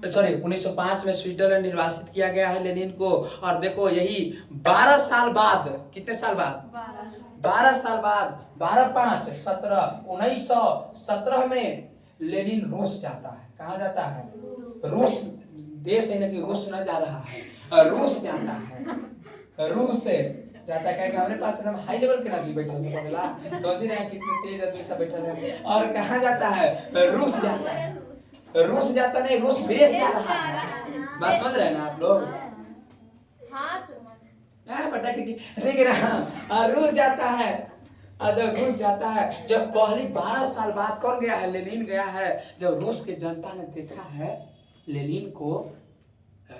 सॉरी 1905 में स्विट्जरलैंड निर्वासित किया गया है लेनिन को। और देखो यही 12 साल बाद, कितने साल बाद, 12 साल बाद, 12 5 17, 1917 में लेनिन रूस जाता है। कहाँ जाता है, रूस देश है ना, कि रूस न जा रहा है, रूस जाता है, रूस से जाता है। हमारे पास एकदम हाई लेवल के आदमी बैठे हुए बोला, सोच ही रहे हैं कितने तेज आदमी सब बैठे हैं। और कहाँ जाता है, रूस जाता है, रूस जाता नहीं, रूस देश जा रहा है। बात समझ रहे हैं ना आप लोग, पता ठीक है, रूस जाता है। और जब रूस जाता है, जब पहली 12 साल बाद कौन गया है, लेनिन गया है। जब रूस की जनता ने देखा है लेनिन को,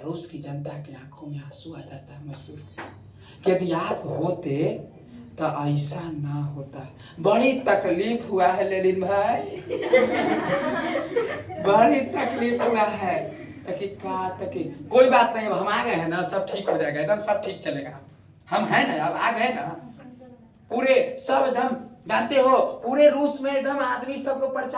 रूस की जनता की आंखों में आंसू आ जाता है मजदूर, कि यदि आप होते तो ऐसा ना होता। बड़ी तकलीफ हुआ है लेनिन भाई, बड़ी तकलीफ हुआ है। कोई बात नहीं, हम आ गए हैं ना, सब ठीक हो जाएगा, एकदम सब ठीक चलेगा, हम हैं ना, अब आ गए ना, पूरे सब एकदम जानते हो, पूरे रूस में एकदम आदमी सबको प्रचार